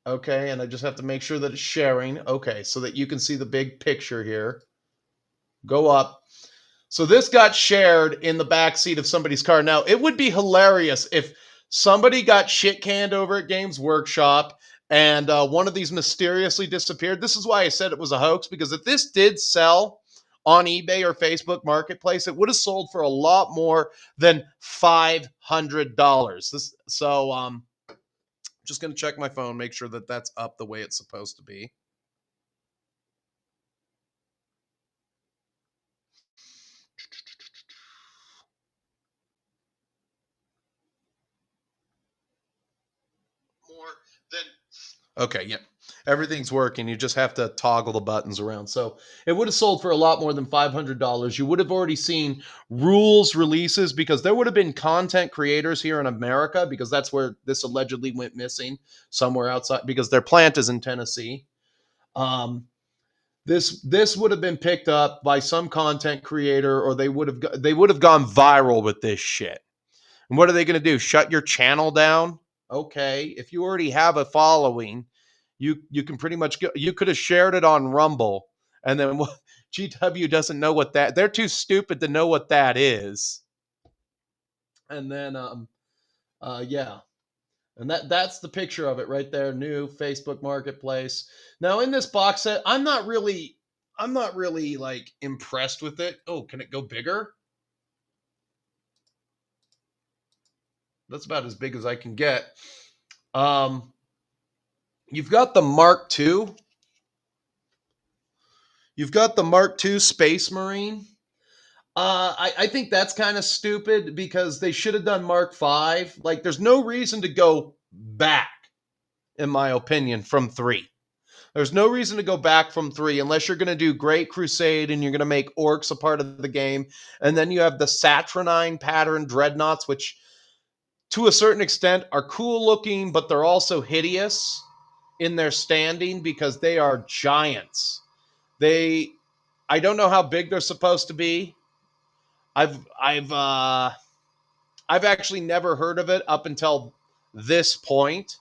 [SPEAKER 1] Okay, and I just have to make sure that it's sharing. Okay, so that you can see the big picture here. Go up. So this got shared in the back seat of somebody's car. Now, it would be hilarious if somebody got shit canned over at Games Workshop and one of these mysteriously disappeared. This is why I said it was a hoax, because if this did sell on eBay or Facebook Marketplace, it would have sold for a lot more than $500. Just going to check my phone, make sure that that's up the way it's supposed to be. More than... Okay, yeah. Everything's working. You just have to toggle the buttons around. So it would have sold for a lot more than $500. You would have already seen rules releases, because there would have been content creators here in America, because that's where this allegedly went missing, somewhere outside, because their plant is in Tennessee. This would have been picked up by some content creator, or they would have gone viral with this shit. And what are they going to do? Shut your channel down? Okay, if you already have a following, you can pretty much go. You could have shared it on Rumble, and then GW doesn't know what that. They're too stupid to know what that is. And then yeah, and that's the picture of it right there. New Facebook Marketplace. Now in this box set, I'm not really like impressed with it. Oh, can it go bigger? That's about as big as I can get. You've got the Mark II. You've got the Mark II Space Marine. I think that's kind of stupid, because they should have done Mark V. Like, there's no reason to go back, in my opinion, from 3. There's no reason to go back from 3 unless you're going to do Great Crusade and you're going to make orcs a part of the game. And then you have the Saturnine pattern dreadnoughts, which to a certain extent are cool looking, but they're also hideous in their standing because they are giants. I don't know how big they're supposed to be. I've actually never heard of it up until this point,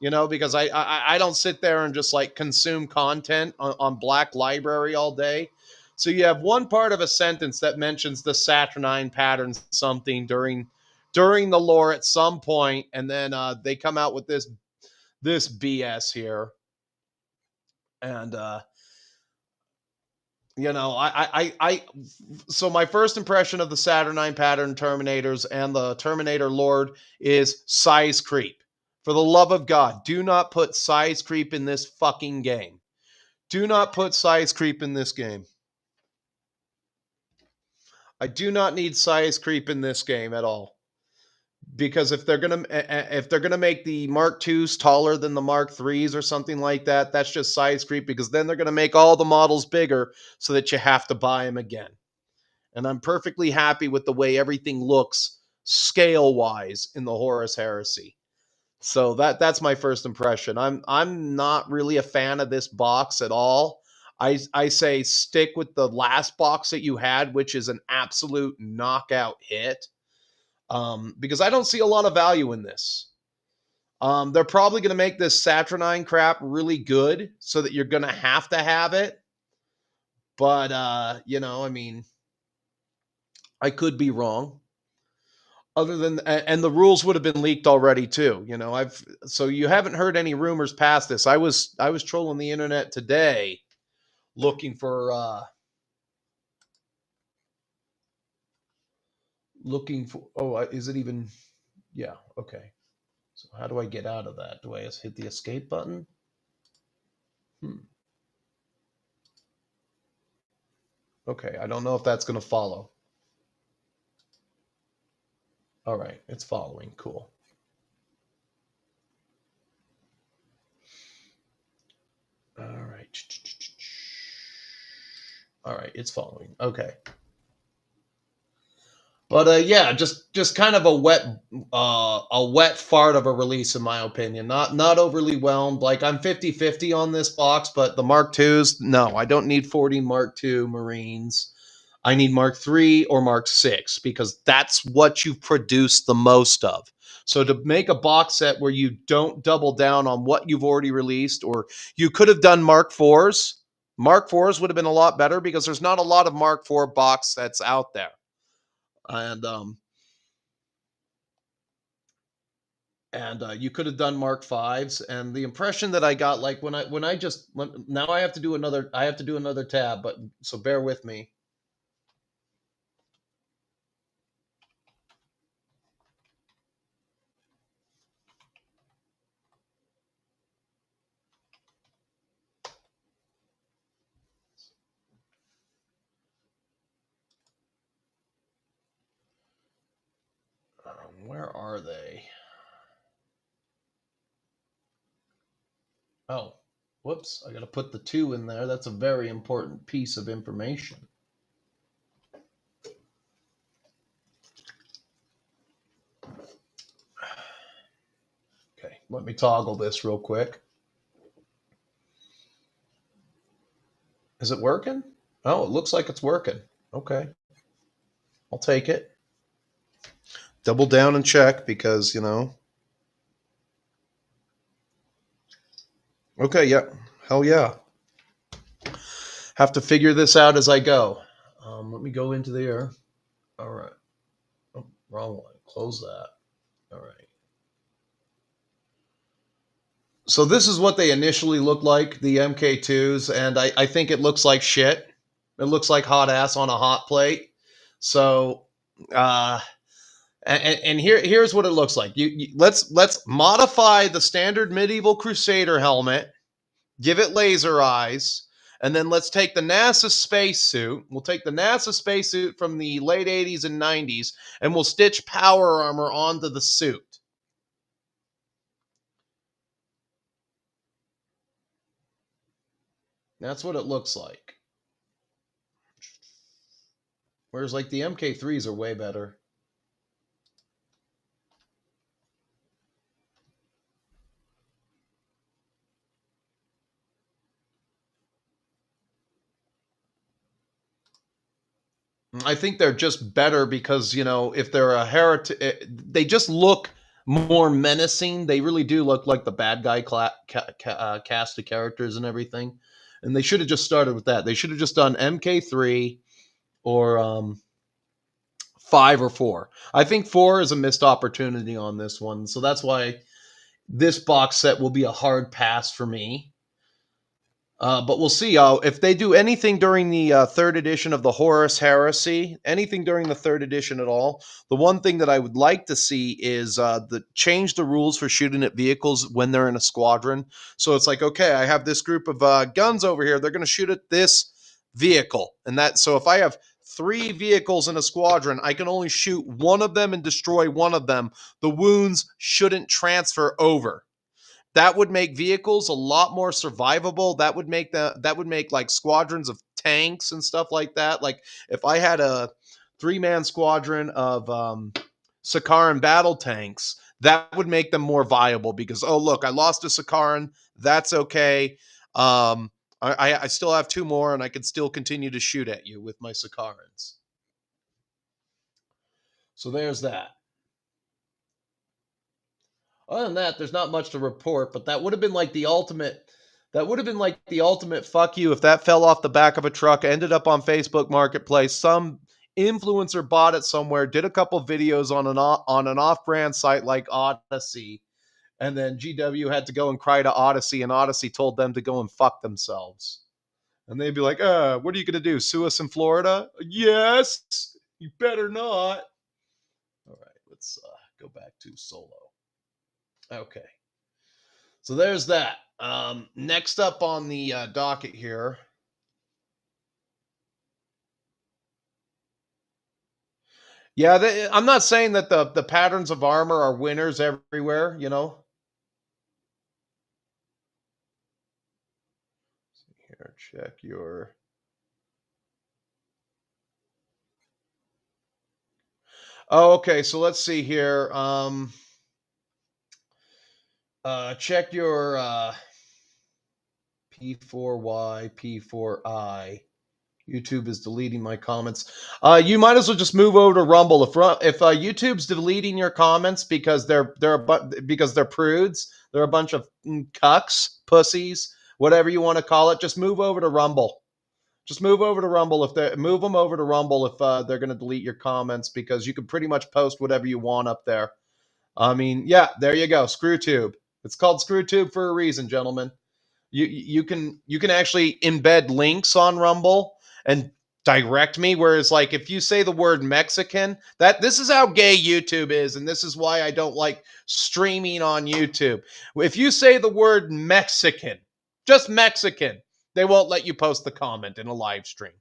[SPEAKER 1] because I don't sit there and just like consume content on Black Library all day. So you have one part of a sentence that mentions the Saturnine pattern something during the lore at some point, and then they come out with this BS here. And so my first impression of the Saturnine pattern Terminators and the Terminator Lord is size creep. For the love of God, do not put size creep in this fucking game. Do not put size creep in this game. I do not need size creep in this game at all. Because if they're gonna make the Mark IIs taller than the Mark IIIs or something like that, that's just size creep, because then they're gonna make all the models bigger so that you have to buy them again. And I'm perfectly happy with the way everything looks scale-wise in the Horus Heresy. So that's my first impression. I'm not really a fan of this box at all. I say stick with the last box that you had, which is an absolute knockout hit. Because I don't see a lot of value in this. They're probably going to make this Saturnine crap really good so that you're going to have it. But, you know, I mean, I could be wrong. Other than, and the rules would have been leaked already too. You know, so you haven't heard any rumors past this. I was trolling the internet today looking for, oh, is it even, yeah, okay. So how do I get out of that? Do I just hit the escape button? Okay, I don't know if that's going to follow. All right, it's following. Cool. All right. All right, it's following. Okay. But yeah, just kind of a wet fart of a release, in my opinion. Not overly whelmed. Like, I'm 50-50 on this box, but the Mark IIs, no, I don't need 40 Mark II Marines. I need Mark III or Mark VI, because that's what you've produced the most of. So to make a box set where you don't double down on what you've already released, or you could have done Mark IVs. Mark IVs would have been a lot better, because there's not a lot of Mark IV box sets out there. And you could have done Mark V's. And the impression that I got, like now I have to do another tab, but so bear with me. Where are they? Oh, whoops. I got to put the 2 in there. That's a very important piece of information. Okay, let me toggle this real quick. Is it working? Oh, it looks like it's working. Okay. I'll take it. Double down and check, because, you know. Okay, yeah. Hell yeah. Have to figure this out as I go. Let me go into there. All right. Oh, wrong one. Close that. All right. So this is what they initially look like, the MK2s, and I think it looks like shit. It looks like hot ass on a hot plate. So, and here's what it looks like. Let's modify the standard medieval Crusader helmet, give it laser eyes, and then let's take the NASA spacesuit. We'll take the NASA spacesuit from the late 80s and 90s, and we'll stitch power armor onto the suit. That's what it looks like. Whereas, like, the MK3s are way better. I think they're just better because, you know, if they're a heretic, they just look more menacing. They really do look like the bad guy cast of characters and everything. And they should have just started with that. They should have just done MK3 or 5 or 4. I think 4 is a missed opportunity on this one. So that's why this box set will be a hard pass for me. But we'll see. If they do anything during the 3rd edition of the Horus Heresy, anything during the 3rd edition at all, the one thing that I would like to see is change the rules for shooting at vehicles when they're in a squadron. So it's like, okay, I have this group of guns over here. They're going to shoot at this vehicle. And so if I have 3 vehicles in a squadron, I can only shoot one of them and destroy one of them. The wounds shouldn't transfer over. That would make vehicles a lot more survivable. That would make like squadrons of tanks and stuff like that. Like if I had a 3-man squadron of Sakaran battle tanks, that would make them more viable because, oh, look, I lost a Sakaran. That's okay. I still have 2 more and I can still continue to shoot at you with my Sakarans. So there's that. Other than that, there's not much to report, but that would have been like the ultimate. That would have been like the ultimate fuck you if that fell off the back of a truck, ended up on Facebook Marketplace. Some influencer bought it somewhere, did a couple videos on an off-brand site like Odyssey, and then GW had to go and cry to Odyssey, and Odyssey told them to go and fuck themselves. And they'd be like, what are you going to do? Sue us in Florida? Yes, you better not. All right, let's go back to solo. Okay. So there's that. Next up on the docket here. Yeah, I'm not saying that the patterns of armor are winners everywhere, you know. Here, check your... Oh, okay, so let's see here. Check your P4Y, P4I. YouTube is deleting my comments. You might as well just move over to Rumble. If YouTube's deleting your comments because they're prudes, they're a bunch of cucks, pussies, whatever you want to call it. Just move over to Rumble. Just move over to Rumble move them over to Rumble if they're going to delete your comments, because you can pretty much post whatever you want up there. I mean, yeah, there you go. ScrewTube. It's called ScrewTube for a reason, gentlemen. You can actually embed links on Rumble and direct me. Whereas, like, if you say the word Mexican, this is how gay YouTube is, and this is why I don't like streaming on YouTube. If you say the word Mexican, just Mexican, they won't let you post the comment in a live stream.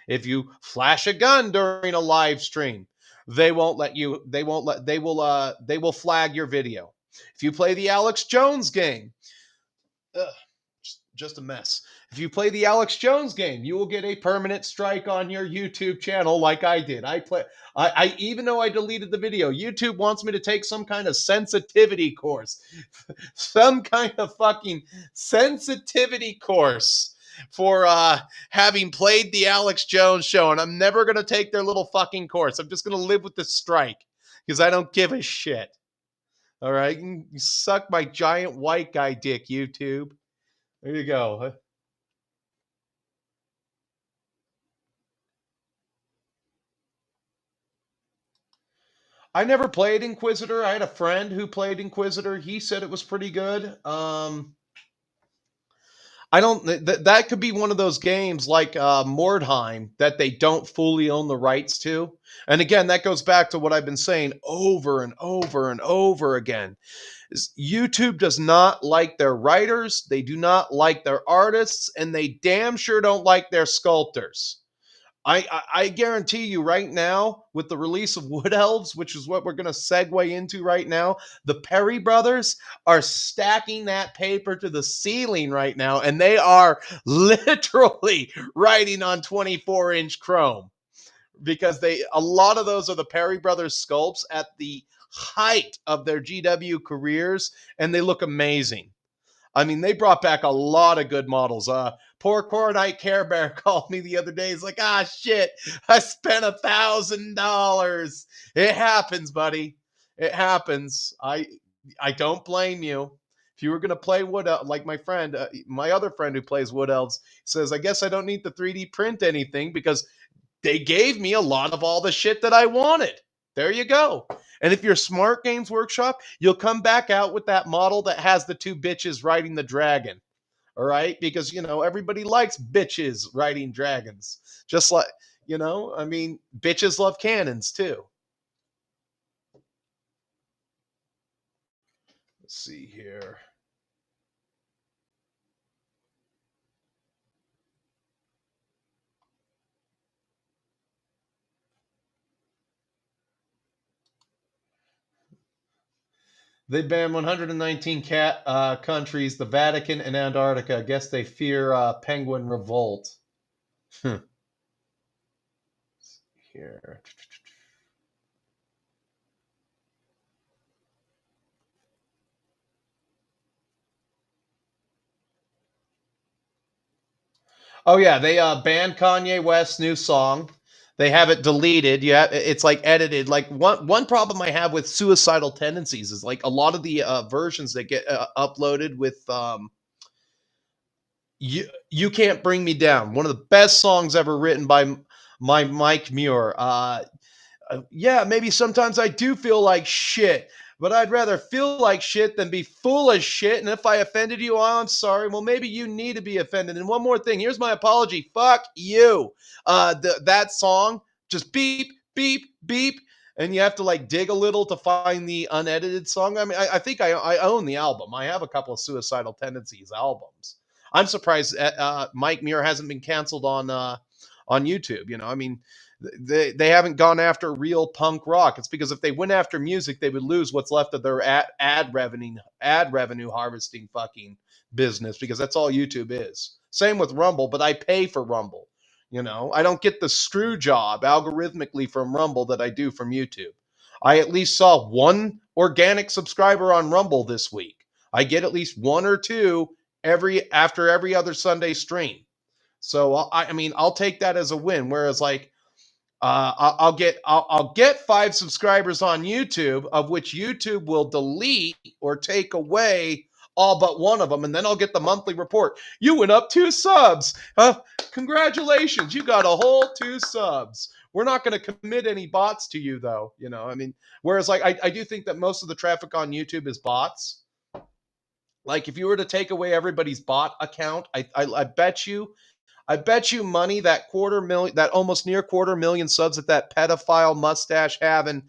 [SPEAKER 1] If you flash a gun during a live stream, they won't let you. They will flag your video. If you play the Alex Jones game, just a mess. If you play the Alex Jones game, you will get a permanent strike on your YouTube channel, like I did. I even though I deleted the video, YouTube wants me to take some kind of sensitivity course, some kind of fucking sensitivity course for having played the Alex Jones show, and I'm never gonna take their little fucking course. I'm just gonna live with the strike because I don't give a shit. All right, you suck my giant white guy dick, YouTube. There you go. I never played Inquisitor. I had a friend who played Inquisitor. He said it was pretty good. I don't. That could be one of those games like Mordheim that they don't fully own the rights to. And again, that goes back to what I've been saying over and over and over again. YouTube does not like their writers, they do not like their artists, and they damn sure don't like their sculptors. I guarantee you right now, with the release of Wood Elves, which is what we're going to segue into right now, the Perry brothers are stacking that paper to the ceiling right now, and they are literally writing on 24-inch chrome, because a lot of those are the Perry brothers sculpts at the height of their GW careers, and they look amazing. I mean, they brought back a lot of good models. Poor Coronite Care Bear called me the other day. He's like, shit, I spent $1,000. It happens, buddy. It happens. I don't blame you. If you were going to play Wood, like my friend, my other friend who plays Wood Elves, says, I guess I don't need to 3D print anything because they gave me a lot of all the shit that I wanted. There you go. And if you're Smart Games Workshop, you'll come back out with that model that has the 2 bitches riding the dragon. All right? Because, everybody likes bitches riding dragons. Just like, I mean, bitches love cannons too. Let's see here. They banned 119 countries, the Vatican and Antarctica. I guess they fear penguin revolt. Here. Oh yeah, they banned Kanye West's new song. They have it deleted. Yeah, it's like edited. Like one problem I have with Suicidal Tendencies is like a lot of the versions that get uploaded with you Can't Bring Me Down. One of the best songs ever written by Mike Muir. Yeah, maybe sometimes I do feel like shit, but I'd rather feel like shit than be full of shit. And if I offended you, oh, I'm sorry. Well, maybe you need to be offended. And one more thing, here's my apology. Fuck you. That song, just beep, beep, beep. And you have to like dig a little to find the unedited song. I mean, I think I own the album. I have a couple of Suicidal Tendencies albums. I'm surprised Mike Muir hasn't been canceled on YouTube. You know, I mean, they haven't gone after real punk rock. It's because if they went after music, they would lose what's left of their ad revenue harvesting fucking business, because that's all YouTube is. Same with Rumble, but I pay for Rumble. You know, I don't get the screw job algorithmically from Rumble that I do from YouTube. I at least saw one organic subscriber on Rumble this week. I get at least one or two after every other Sunday stream. So I mean, I'll take that as a win. Whereas like, I'll get 5 subscribers on YouTube, of which YouTube will delete or take away all but one of them, and then I'll get the monthly report. You went up 2 subs. Congratulations, you got a whole 2 subs. We're not going to commit any bots to you, though. You know, I mean, whereas like I do think that most of the traffic on YouTube is bots. Like if you were to take away everybody's bot account, I bet you money that almost near 250,000 subs that pedophile mustache having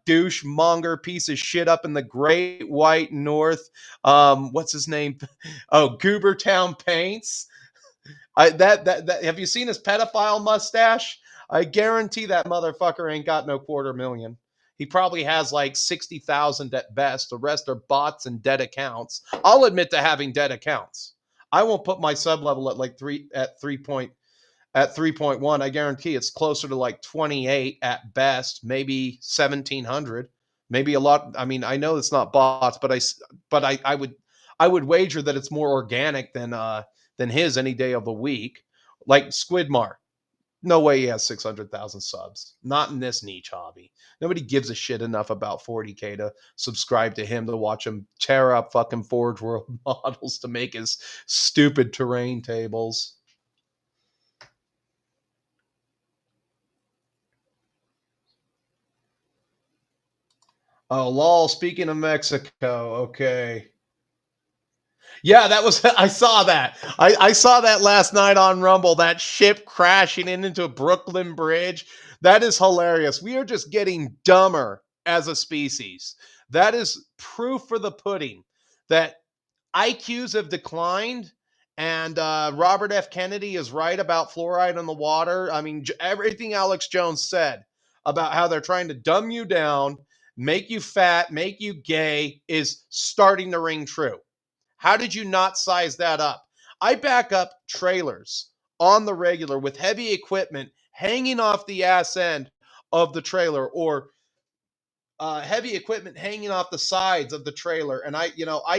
[SPEAKER 1] douche monger piece of shit up in the Great White North. What's his name? Oh, Goobertown Paints. That have you seen his pedophile mustache? I guarantee that motherfucker ain't got no 250,000. He probably has like 60,000 at best. The rest are bots and dead accounts. I'll admit to having dead accounts. I won't put my sub level at like 3.1. I guarantee it's closer to like 28 at best, maybe 1,700, maybe a lot. I mean, I know it's not bots, but I would wager that it's more organic than his any day of the week. Like Squidmar, no way he has 600,000 subs. Not in this niche hobby. Nobody gives a shit enough about 40K to subscribe to him to watch him tear up fucking Forge World models to make his stupid terrain tables. Oh, lol, speaking of Mexico, okay. Yeah, that was, I saw that. I saw that last night on Rumble, that ship crashing into a Brooklyn Bridge. That is hilarious. We are just getting dumber as a species. That is proof for the pudding that IQs have declined, and Robert F. Kennedy is right about fluoride in the water. I mean, everything Alex Jones said about how they're trying to dumb you down, make you fat, make you gay is starting to ring true. How did you not size that up? I back up trailers on the regular with heavy equipment hanging off the ass end of the trailer, or heavy equipment hanging off the sides of the trailer. And I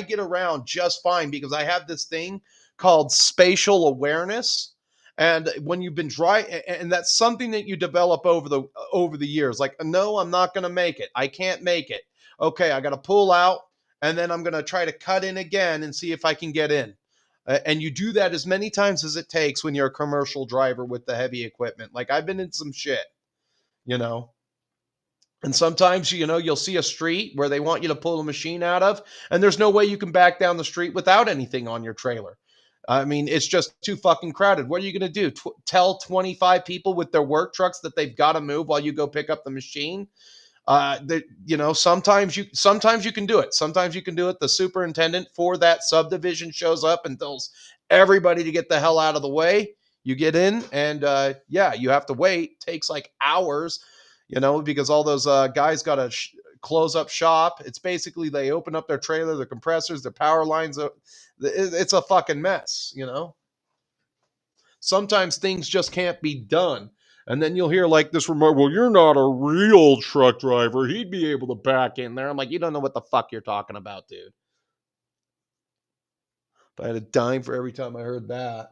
[SPEAKER 1] get around just fine because I have this thing called spatial awareness. And when you've been dry, and that's something that you develop over the years. Like, no, I'm not going to make it. I can't make it. Okay, I got to pull out. And then I'm going to try to cut in again and see if I can get in. And you do that as many times as it takes when you're a commercial driver with the heavy equipment. Like, I've been in some shit, And sometimes, you'll see a street where they want you to pull a machine out of, and there's no way you can back down the street without anything on your trailer. I mean, it's just too fucking crowded. What are you going to do? Tell 25 people with their work trucks that they've got to move while you go pick up the machine? Sometimes you can do it. Sometimes you can do it. The superintendent for that subdivision shows up and tells everybody to get the hell out of the way. You get in, and you have to wait. It takes like hours, because all those guys got to close up shop. It's basically they open up their trailer, their compressors, their power lines. It's a fucking mess, you know? Sometimes things just can't be done. And then you'll hear like this remark, well, you're not a real truck driver. He'd be able to back in there. I'm like, you don't know what the fuck you're talking about, dude. If I had a dime for every time I heard that.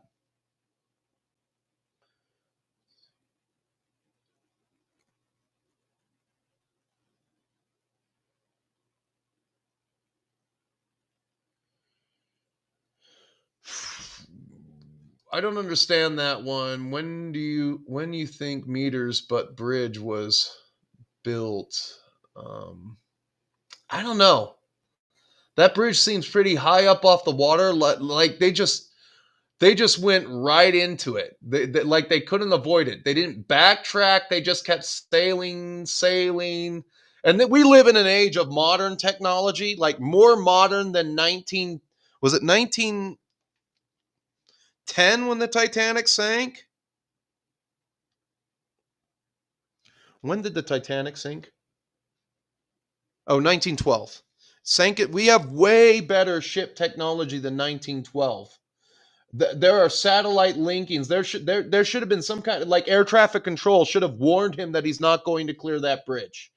[SPEAKER 1] I don't understand that one. When you think meters but bridge was built? I don't know. That bridge seems pretty high up off the water. Like they just went right into it. Like they couldn't avoid it. They didn't backtrack. They just kept sailing. And then we live in an age of modern technology, like more modern than 1910 when the Titanic sank? When did the Titanic sink? Oh, 1912. Sank it. We have way better ship technology than 1912. There are satellite linkings. There should have been some kind of like air traffic control should have warned him that he's not going to clear that bridge,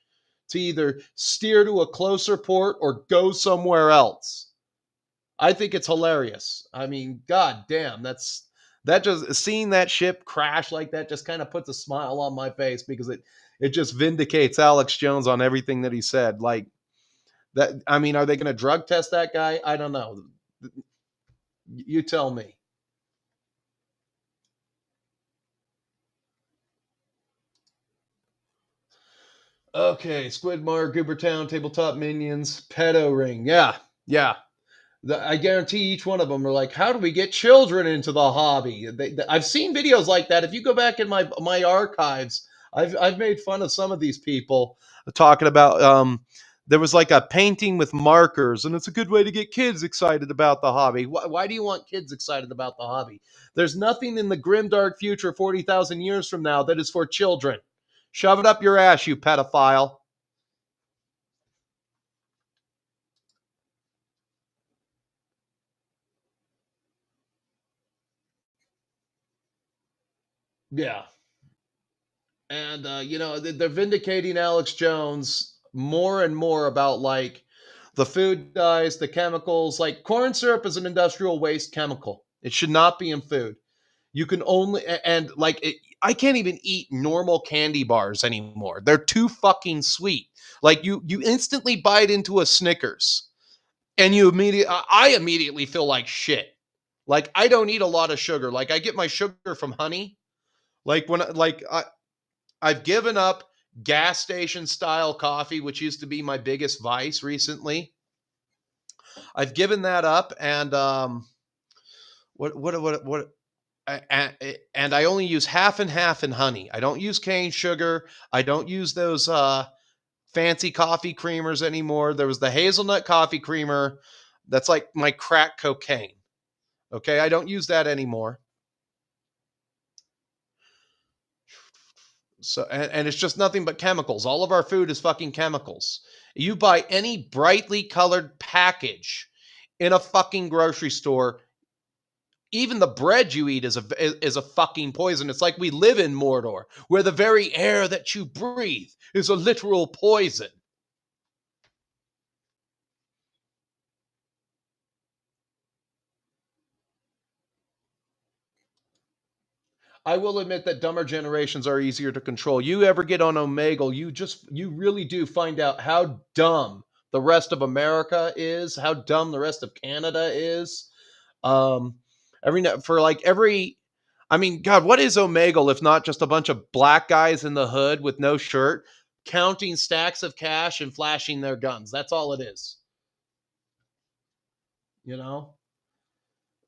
[SPEAKER 1] to either steer to a closer port or go somewhere else. I think it's hilarious. I mean, god damn, that just seeing that ship crash like that just kind of puts a smile on my face because it just vindicates Alex Jones on everything that he said. Like that, I mean, are they going to drug test that guy? I don't know. You tell me. Okay, Squidmar, Goobertown, Tabletop Minions, Pedo Ring. Yeah. I guarantee each one of them are like, how do we get children into the hobby? I've seen videos like that. If you go back in my archives, I've made fun of some of these people talking about there was like a painting with markers, and it's a good way to get kids excited about the hobby. Why do you want kids excited about the hobby? There's nothing in the grimdark future 40,000 years from now that is for children. Shove it up your ass, you pedophile. Yeah. And, they're vindicating Alex Jones more and more about like the food dyes, the chemicals. Like corn syrup is an industrial waste chemical. It should not be in food. You can only, and like, I can't even eat normal candy bars anymore. They're too fucking sweet. Like you instantly bite into a Snickers and I immediately feel like shit. Like I don't eat a lot of sugar. Like I get my sugar from honey. Like I've given up gas station style coffee, which used to be my biggest vice recently. I've given that up, and what? And I only use half and half in honey. I don't use cane sugar. I don't use those fancy coffee creamers anymore. There was the hazelnut coffee creamer. That's like my crack cocaine. Okay, I don't use that anymore. So, and it's just nothing but chemicals. All of our food is fucking chemicals. You buy any brightly colored package in a fucking grocery store, even the bread you eat is a fucking poison. It's like we live in Mordor, where the very air that you breathe is a literal poison. I will admit that dumber generations are easier to control. You ever get on Omegle, you really do find out how dumb the rest of America is, how dumb the rest of Canada is. Um, I mean, God, what is Omegle if not just a bunch of black guys in the hood with no shirt, counting stacks of cash and flashing their guns? That's all it is. You know?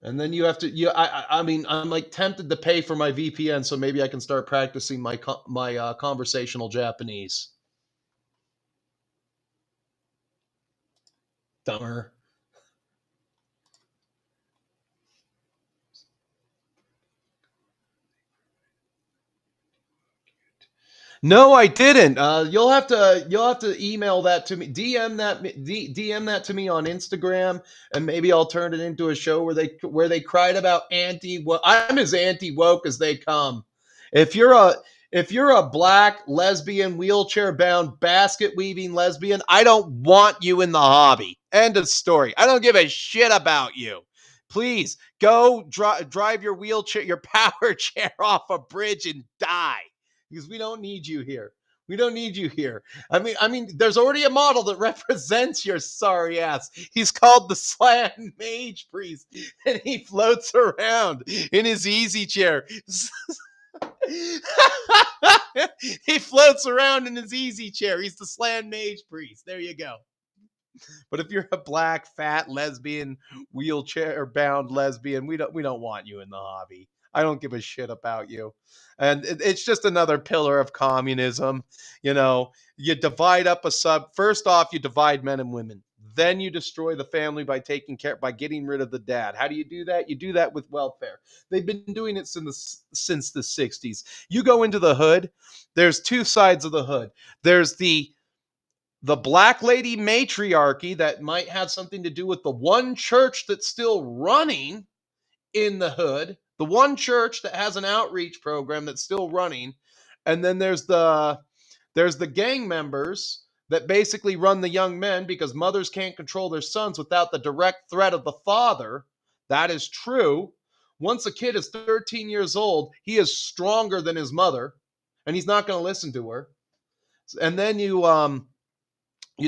[SPEAKER 1] And then you have to, I mean, I'm like tempted to pay for my VPN so maybe I can start practicing my conversational Japanese. Dumber. No, I didn't. You'll have to email that to me. DM that to me on Instagram, and maybe I'll turn it into a show where they cried about I'm as anti woke as they come. If you're a black lesbian wheelchair bound basket weaving lesbian, I don't want you in the hobby. End of story. I don't give a shit about you. Please go drive your power chair off a bridge and die. Because we don't need you here. We don't need you here. I mean, there's already a model that represents your sorry ass. He's called the Slan Mage Priest, and he floats around in his easy chair. He floats around in his easy chair. He's the Slan Mage Priest. There you go. But if you're a black, fat, lesbian, wheelchair-bound lesbian, we don't want you in the hobby. I don't give a shit about you. And it's just another pillar of communism. You know, you divide up first off, you divide men and women. Then you destroy the family by getting rid of the dad. How do you do that? You do that with welfare. They've been doing it since the 60s. You go into the hood, there's two sides of the hood. There's the black lady matriarchy that might have something to do with the one church that's still running in the hood, the one church that has an outreach program that's still running. And then there's the gang members that basically run the young men because mothers can't control their sons without the direct threat of the father. That is true. Once a kid is 13 years old, he is stronger than his mother, and he's not going to listen to her. And then you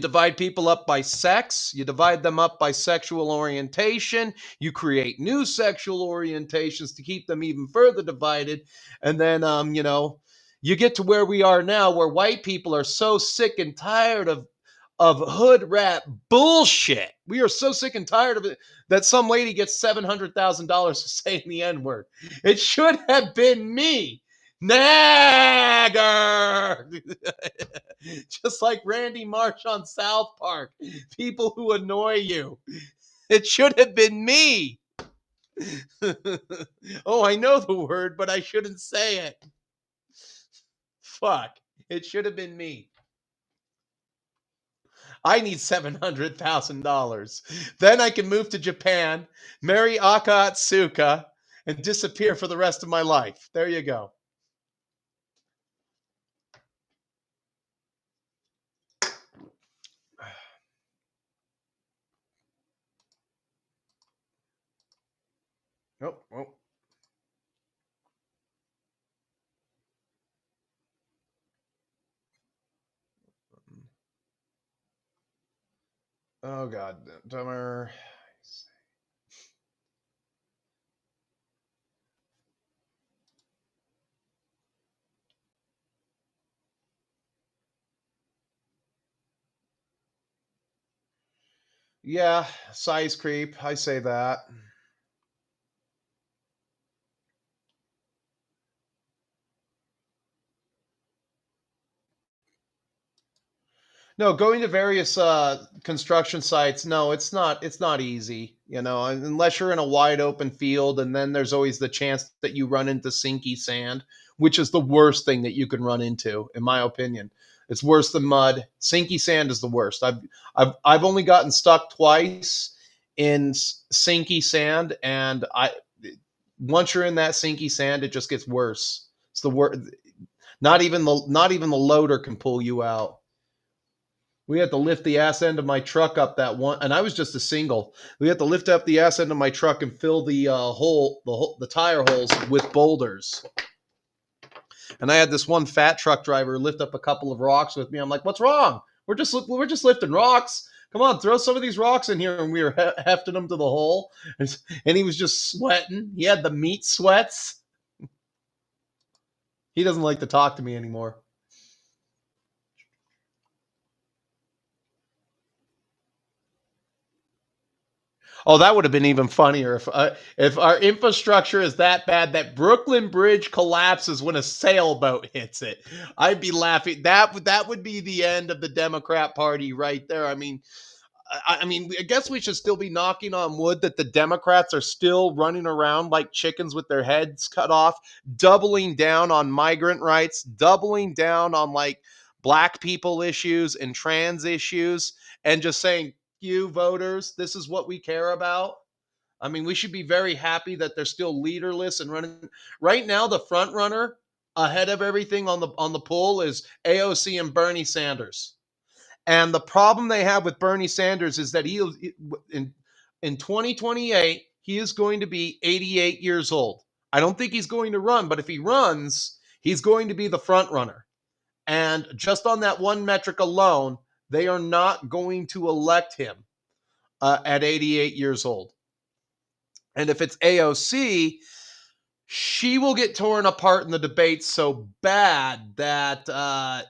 [SPEAKER 1] divide people up by sex. You divide them up by sexual orientation. You create new sexual orientations to keep them even further divided. And then, you get to where we are now, where white people are so sick and tired of hood rat bullshit. We are so sick and tired of it that some lady gets $700,000 for saying the N-word. It should have been me. Nagger! Just like Randy Marsh on South Park. People who annoy you. It should have been me. Oh, I know the word, but I shouldn't say it. Fuck. It should have been me. I need $700,000. Then I can move to Japan, marry Aka Atsuka, and disappear for the rest of my life. There you go. Oh. Oh, God. Dumber. Yeah, size creep. I say that. No, going to various construction sites, no, it's not easy, unless you're in a wide open field, and then there's always the chance that you run into sinky sand, which is the worst thing that you can run into, in my opinion. It's worse than mud. Sinky sand is the worst. I've only gotten stuck twice in sinky sand, and once you're in that sinky sand, it just gets worse. It's the worst. Not even the loader can pull you out. We had to lift the ass end of my truck up that one, and I was just a single. We had to lift up the ass end of my truck and fill the the tire holes with boulders. And I had this one fat truck driver lift up a couple of rocks with me. I'm like, "What's wrong? We're just lifting rocks. Come on, throw some of these rocks in here." And we were hefting them to the hole, and he was just sweating. He had the meat sweats. He doesn't like to talk to me anymore. Oh, that would have been even funnier if our infrastructure is that bad that Brooklyn Bridge collapses when a sailboat hits it. I'd be laughing. That would be the end of the Democrat Party right there. I mean, I mean, I guess we should still be knocking on wood that the Democrats are still running around like chickens with their heads cut off, doubling down on migrant rights, doubling down on like black people issues and trans issues, and just saying, you voters, this is what we care about. I mean, we should be very happy that they're still leaderless and running. Right now, the front runner ahead of everything on the poll is AOC and Bernie Sanders. And the problem they have with Bernie Sanders is that in 2028, he is going to be 88 years old. I don't think he's going to run, but if he runs, he's going to be the front runner. And just on that one metric alone, they are not going to elect him at 88 years old. And if it's AOC, she will get torn apart in the debates so bad that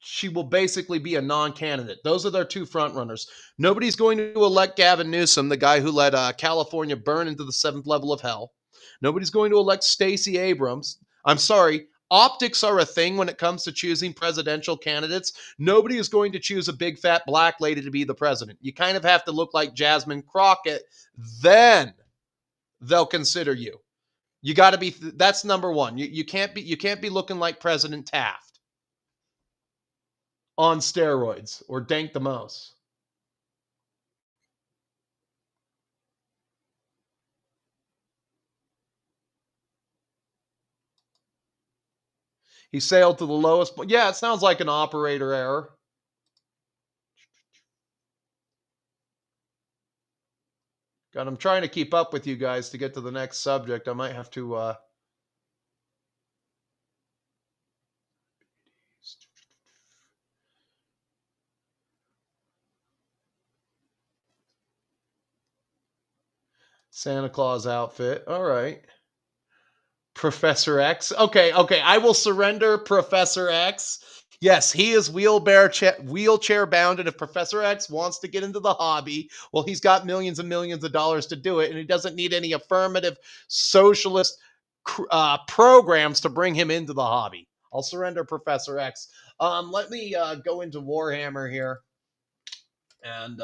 [SPEAKER 1] she will basically be a non-candidate. Those are their two frontrunners. Nobody's going to elect Gavin Newsom, the guy who let California burn into the seventh level of hell. Nobody's going to elect Stacey Abrams. I'm sorry, optics are a thing when it comes to choosing presidential candidates. Nobody is going to choose a big fat black lady to be the president. You kind of have to look like Jasmine Crockett, then they'll consider you. You got to be. That's number one. You can't be looking like President Taft on steroids or Dank the Mouse. He sailed to the lowest point. Yeah, it sounds like an operator error. God, I'm trying to keep up with you guys to get to the next subject. I might have to... Santa Claus outfit. All right. Professor X. Okay. I will surrender Professor X. Yes, he is wheelchair bound, and if Professor X wants to get into the hobby, well, he's got millions and millions of dollars to do it, and he doesn't need any affirmative socialist programs to bring him into the hobby. I'll surrender Professor X. Let me go into Warhammer here, and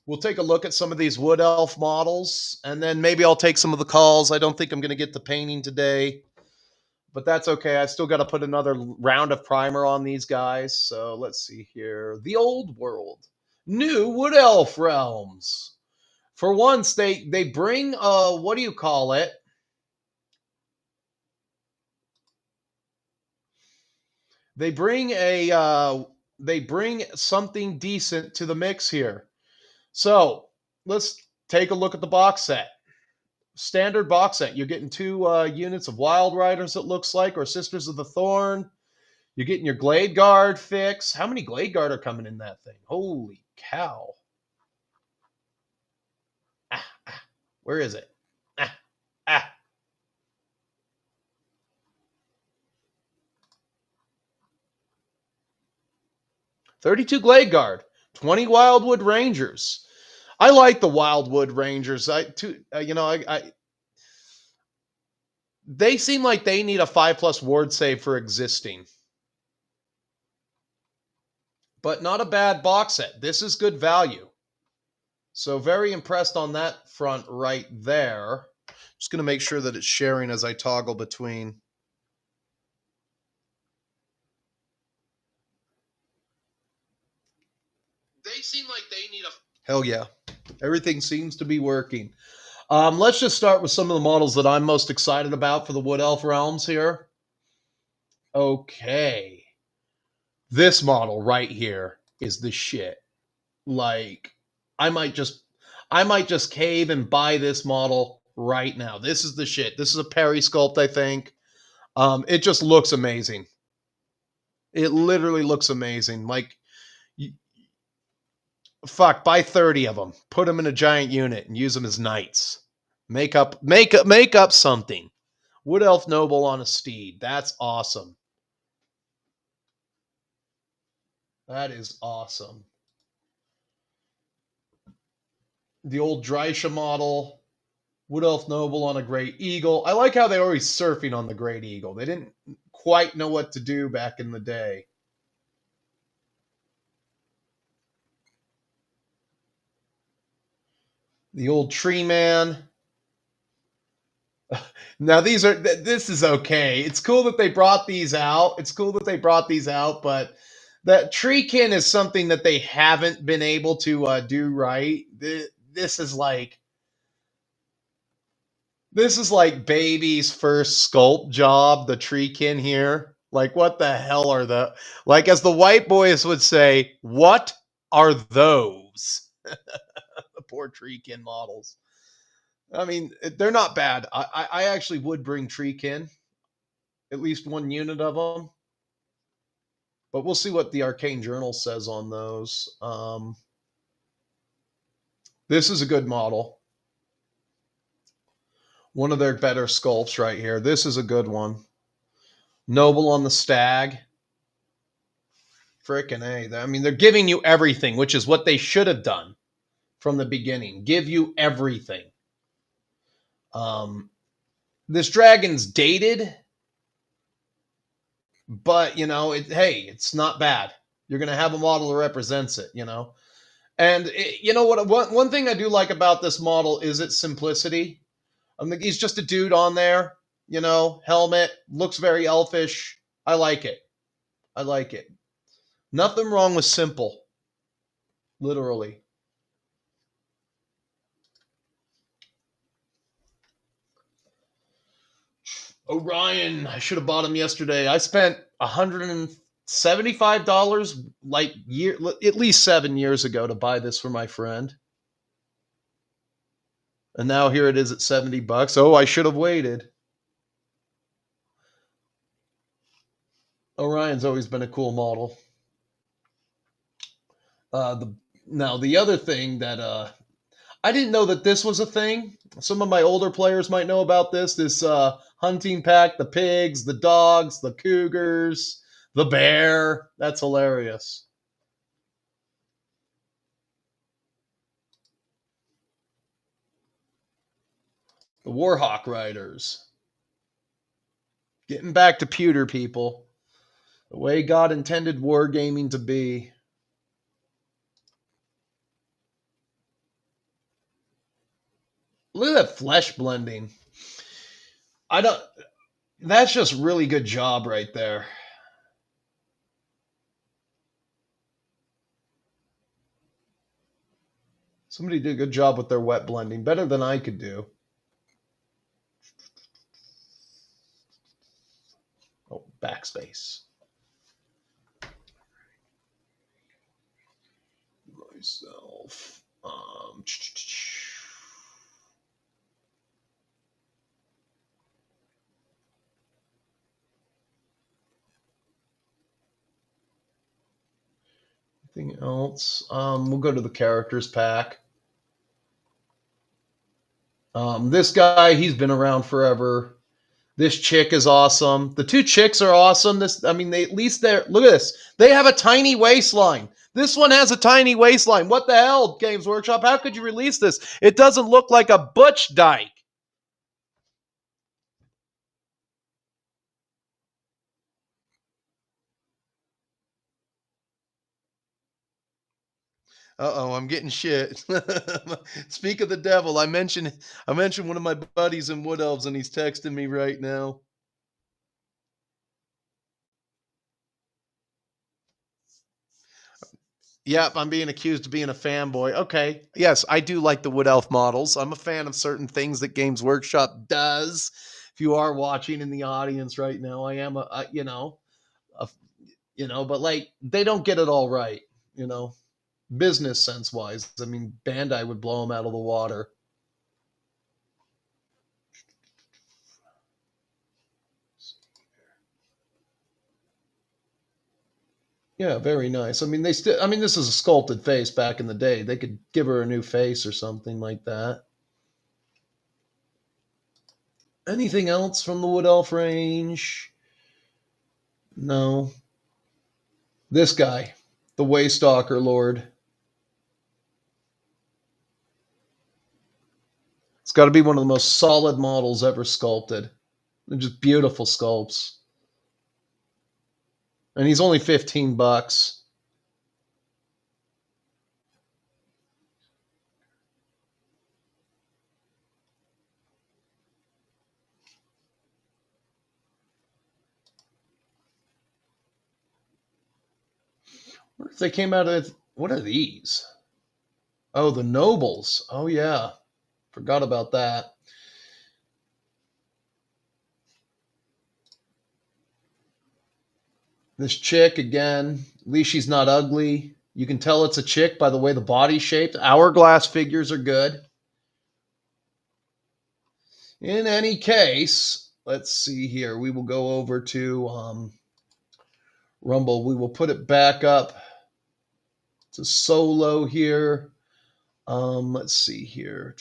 [SPEAKER 1] we'll take a look at some of these Wood Elf models, and then maybe I'll take some of the calls. I don't think I'm going to get to painting today, but that's okay. I've still got to put another round of primer on these guys. So let's see here. The Old World. New Wood Elf realms. For once, they bring, what do you call it? They bring something decent to the mix here. So let's take a look at the box set. Standard box set. You're getting 2 units of Wild Riders, it looks like, or Sisters of the Thorn. You're getting your Glade Guard fix. How many Glade Guard are coming in that thing? Holy cow. Where is it? 32 Glade Guard. 20 Wildwood Rangers. I like the Wildwood Rangers. They seem like they need a 5+ ward save for existing. But not a bad box set. This is good value. So very impressed on that front right there. Just going to make sure that it's sharing as I toggle between. They seem like they need a... Hell yeah. Everything seems to be working. Let's just start with some of the models that I'm most excited about for the Wood Elf realms here. Okay. This model right here is the shit. Like, I might just cave and buy this model right now. This is the shit. This is a Perry sculpt, I think. It just looks amazing. It literally looks amazing. Like, buy 30 of them. Put them in a giant unit and use them as knights. Make up something. Wood Elf Noble on a steed. That's awesome. That is awesome. The old Drisha model. Wood Elf Noble on a Great Eagle. I like how they're always surfing on the Great Eagle. They didn't quite know what to do back in the day. The old tree man. Now this is okay. It's cool that they brought these out. But that treekin is something that they haven't been able to do right. This is like baby's first sculpt job, the treekin here. Like, what the hell are the, like, as the white boys would say, what are those? The poor treekin models. I mean, they're not bad. I actually would bring treekin, at least one unit of them. But we'll see what the Arcane Journal says on those. This is a good model. One of their better sculpts right here. This is a good one. Noble on the stag. Frickin' A. I mean, they're giving you everything, which is what they should have done from the beginning. Give you everything. This dragon's dated, but, you know, hey, it's not bad. You're going to have a model that represents it, you know. And, you know, one thing I do like about this model is its simplicity. I think he's just a dude on there, you know, helmet, looks very elfish. I like it. Nothing wrong with simple. Literally. Orion, I should have bought him yesterday. I spent $175 at least 7 years ago to buy this for my friend. And now here it is at $70. Oh, I should have waited. Orion's always been a cool model. Now the other thing that I didn't know that this was a thing. Some of my older players might know about this hunting pack, the pigs, the dogs, the cougars, the bear. That's hilarious. The Warhawk Riders. Getting back to pewter, people. The way God intended wargaming to be. Look at that flesh blending. That's just really good job right there. Somebody did a good job with their wet blending. Better than I could do. Oh, backspace. Myself. Anything else? We'll go to the characters pack. This guy, he's been around forever. This chick is awesome. The two chicks are awesome. Look at this. They have a tiny waistline. This one has a tiny waistline. What the hell, Games Workshop? How could you release this? It doesn't look like a butch dyke. Uh-oh, I'm getting shit. Speak of the devil. I mentioned one of my buddies in Wood Elves, and he's texting me right now. Yep, I'm being accused of being a fanboy. Okay, yes, I do like the Wood Elf models. I'm a fan of certain things that Games Workshop does. If you are watching in the audience right now, I am but like, they don't get it all right, you know. Business sense wise, I mean, Bandai would blow them out of the water. Yeah, very nice. I mean, this is a sculpted face back in the day. They could give her a new face or something like that. Anything else from the Wood Elf range? No. This guy, the Waystalker Lord. It's got to be one of the most solid models ever sculpted. They're just beautiful sculpts. And he's only $15. What if they came out of... What are these? Oh, the nobles. Oh, yeah. Forgot about that. This chick, again, at least she's not ugly. You can tell it's a chick by the way the body's shaped. Hourglass figures are good. In any case, let's see here. We will go over to Rumble. We will put it back up to solo here. Let's see here.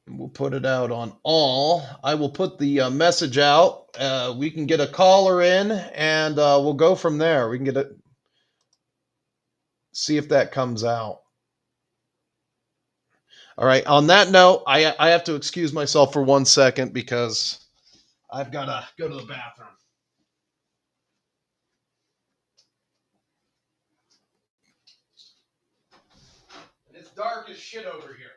[SPEAKER 1] And we'll put it out on all. I will put the message out. We can get a caller in, and we'll go from there. We can get it. See if that comes out. All right. On that note, I have to excuse myself for 1 second because I've got to go to the bathroom. It's dark as shit over here.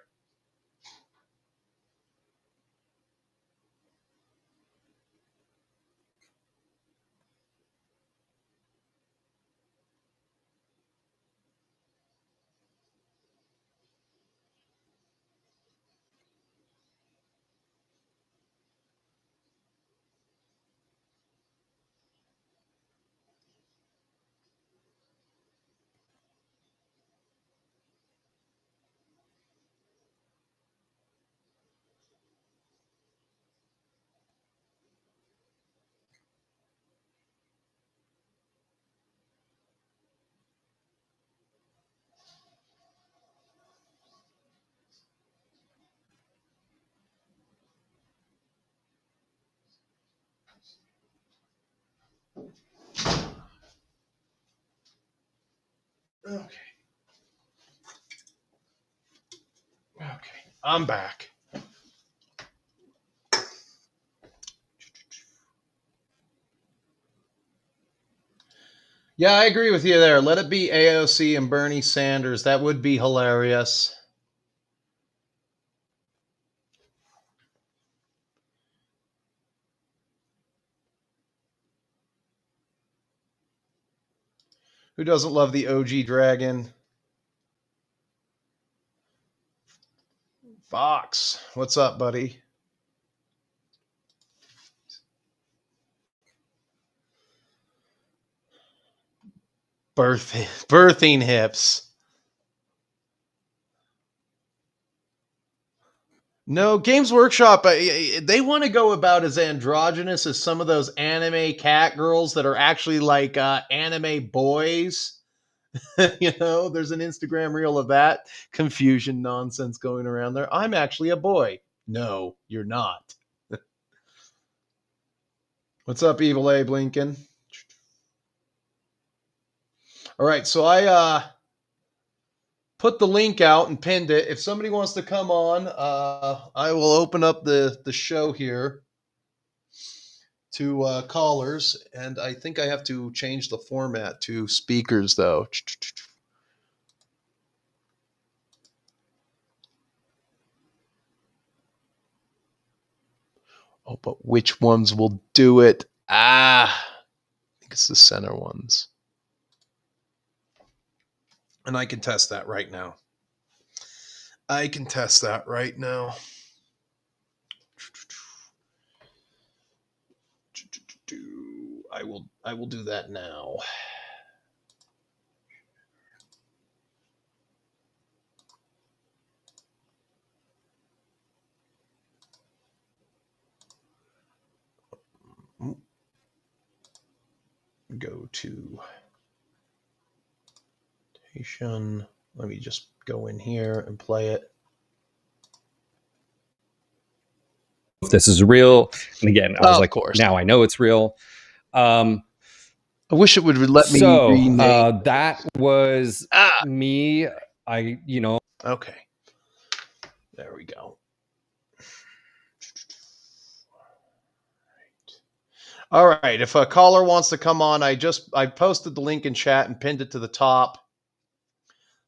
[SPEAKER 1] Okay. Okay. I'm back. Yeah, I agree with you there. Let it be AOC and Bernie Sanders. That would be hilarious. Who doesn't love the OG dragon? Fox, what's up, buddy? Birthing hips. No, Games Workshop, they want to go about as androgynous as some of those anime cat girls that are actually like anime boys. You know, there's an Instagram reel of that confusion nonsense going around there. I'm actually a boy. No, you're not. What's up, Evil Abe Lincoln? All right, so I put the link out and pinned it. If somebody wants to come on, I will open up the show here to callers, and I think I have to change the format to speakers, though. Oh, but which ones will do it? I think it's the center ones. And I can test that right now. I can test that right now. I will do that now. Go to Edition. Let me just go in here and play it.
[SPEAKER 4] If this is real, and again, I was
[SPEAKER 1] Of
[SPEAKER 4] like,
[SPEAKER 1] course.
[SPEAKER 4] now I know it's real.
[SPEAKER 1] I wish it would let me
[SPEAKER 4] So
[SPEAKER 1] rename.
[SPEAKER 4] that was me.
[SPEAKER 1] Okay. There we go. All right. If a caller wants to come on, I posted the link in chat and pinned it to the top.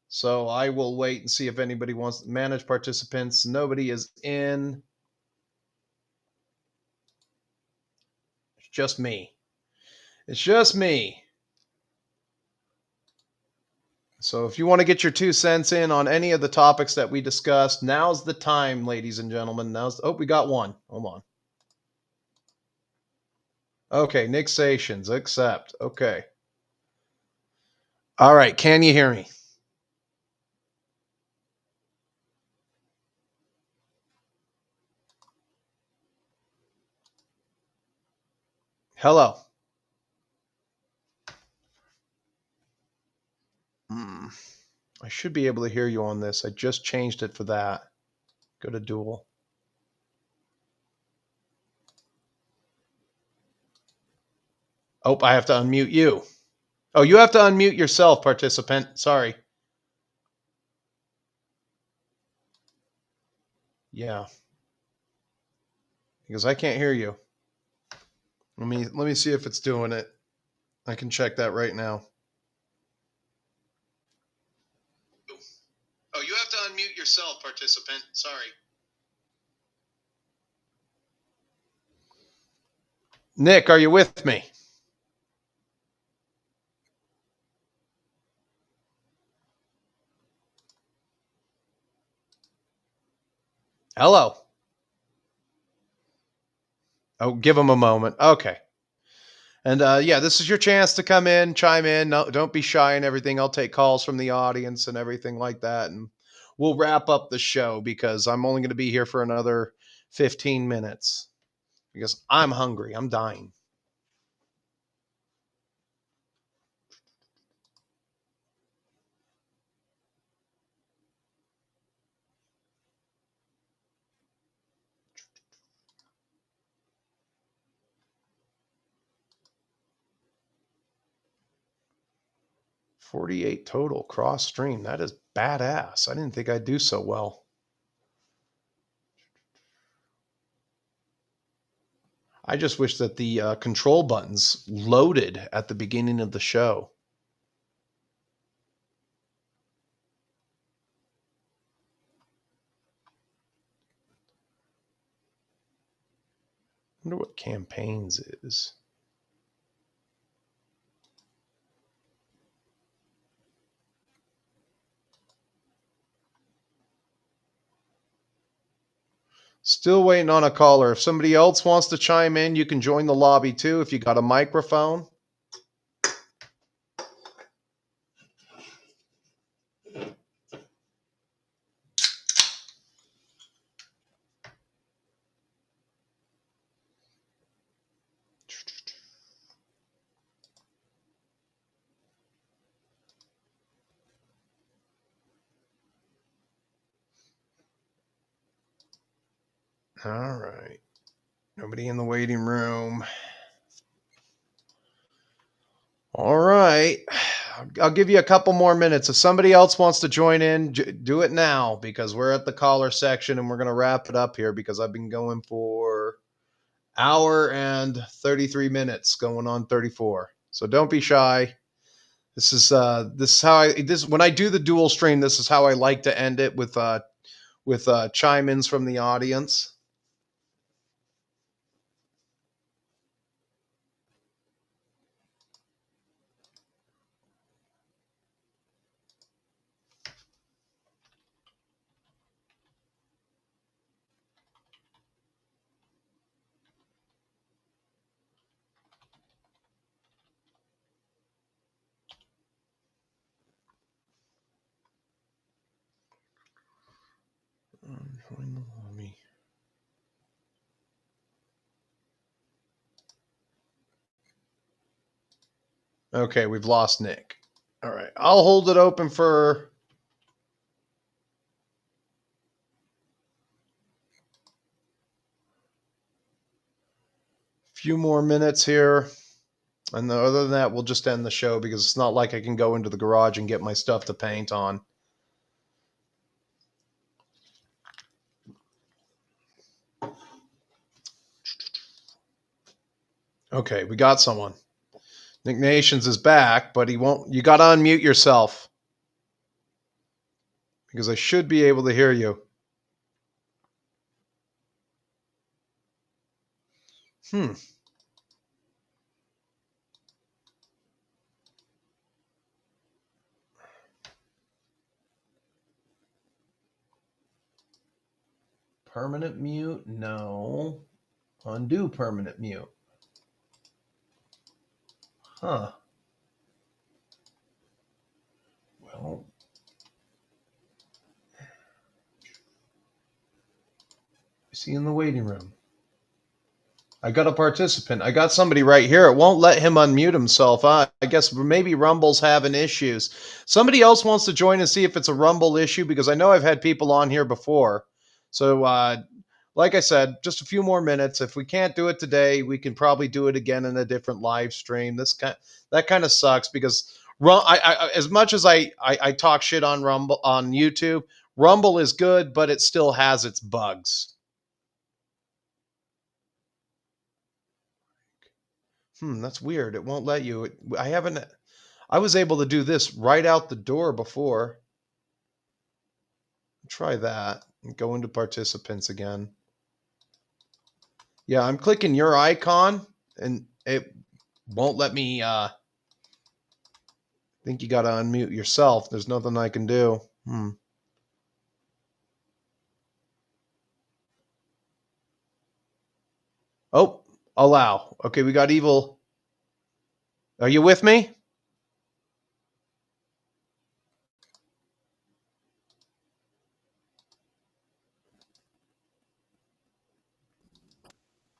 [SPEAKER 1] So I will wait and see if anybody wants to manage participants. Nobody is in. just me. It's just me. So if you want to get your 2 cents in on any of the topics that we discussed, now's the time, ladies and gentlemen. Oh, we got one. Hold on. Okay, Nixations, accept. Okay. All right, can you hear me? Hello. I should be able to hear you on this. I just changed it for that. Go to dual. Oh, I have to unmute you. Oh, you have to unmute yourself, participant. Sorry. Yeah. Because I can't hear you. Let me see if it's doing it. I can check that right now. Oh, you have to unmute yourself, participant. Sorry. Nick, are you with me? Hello. Oh, give him a moment. Okay. And yeah, this is your chance to come in, chime in. No, don't be shy and everything. I'll take calls from the audience and everything like that. And we'll wrap up the show because I'm only going to be here for another 15 minutes because I'm hungry. I'm dying. $48 total cross stream. That is badass. I didn't think I'd do so well. I just wish that the control buttons loaded at the beginning of the show. I wonder what campaigns is. Still waiting on a caller. If somebody else wants to chime in, you can join the lobby too if you got a microphone. All right. Nobody in the waiting room. All right. I'll give you a couple more minutes. If somebody else wants to join in, do it now because we're at the caller section and we're going to wrap it up here because I've been going for hour and 33 minutes, going on 34. So don't be shy. This is how when I do the dual stream, this is how I like to end it with chime-ins from the audience. Okay, we've lost Nick. All right, I'll hold it open for a few more minutes here. And other than that, we'll just end the show because it's not like I can go into the garage and get my stuff to paint on. Okay, we got someone. Nick Nations is back, but he won't. You got to unmute yourself because I should be able to hear you. Permanent mute? No. Undo permanent mute. Huh. Well. Is he in the waiting room? I got a participant. I got somebody right here. It won't let him unmute himself. I guess maybe Rumble's having issues. Somebody else wants to join and see if it's a Rumble issue, because I know I've had people on here before. So, like I said, just a few more minutes. If we can't do it today, we can probably do it again in a different live stream. That kind of sucks, because as much as I talk shit on Rumble on YouTube, Rumble is good, but it still has its bugs. That's weird. It won't let you. I was able to do this right out the door before. Try that. Go into participants again. Yeah, I'm clicking your icon and it won't let me. I think you got to unmute yourself. There's nothing I can do. Oh. Allow. Okay, we got evil. Are you with me?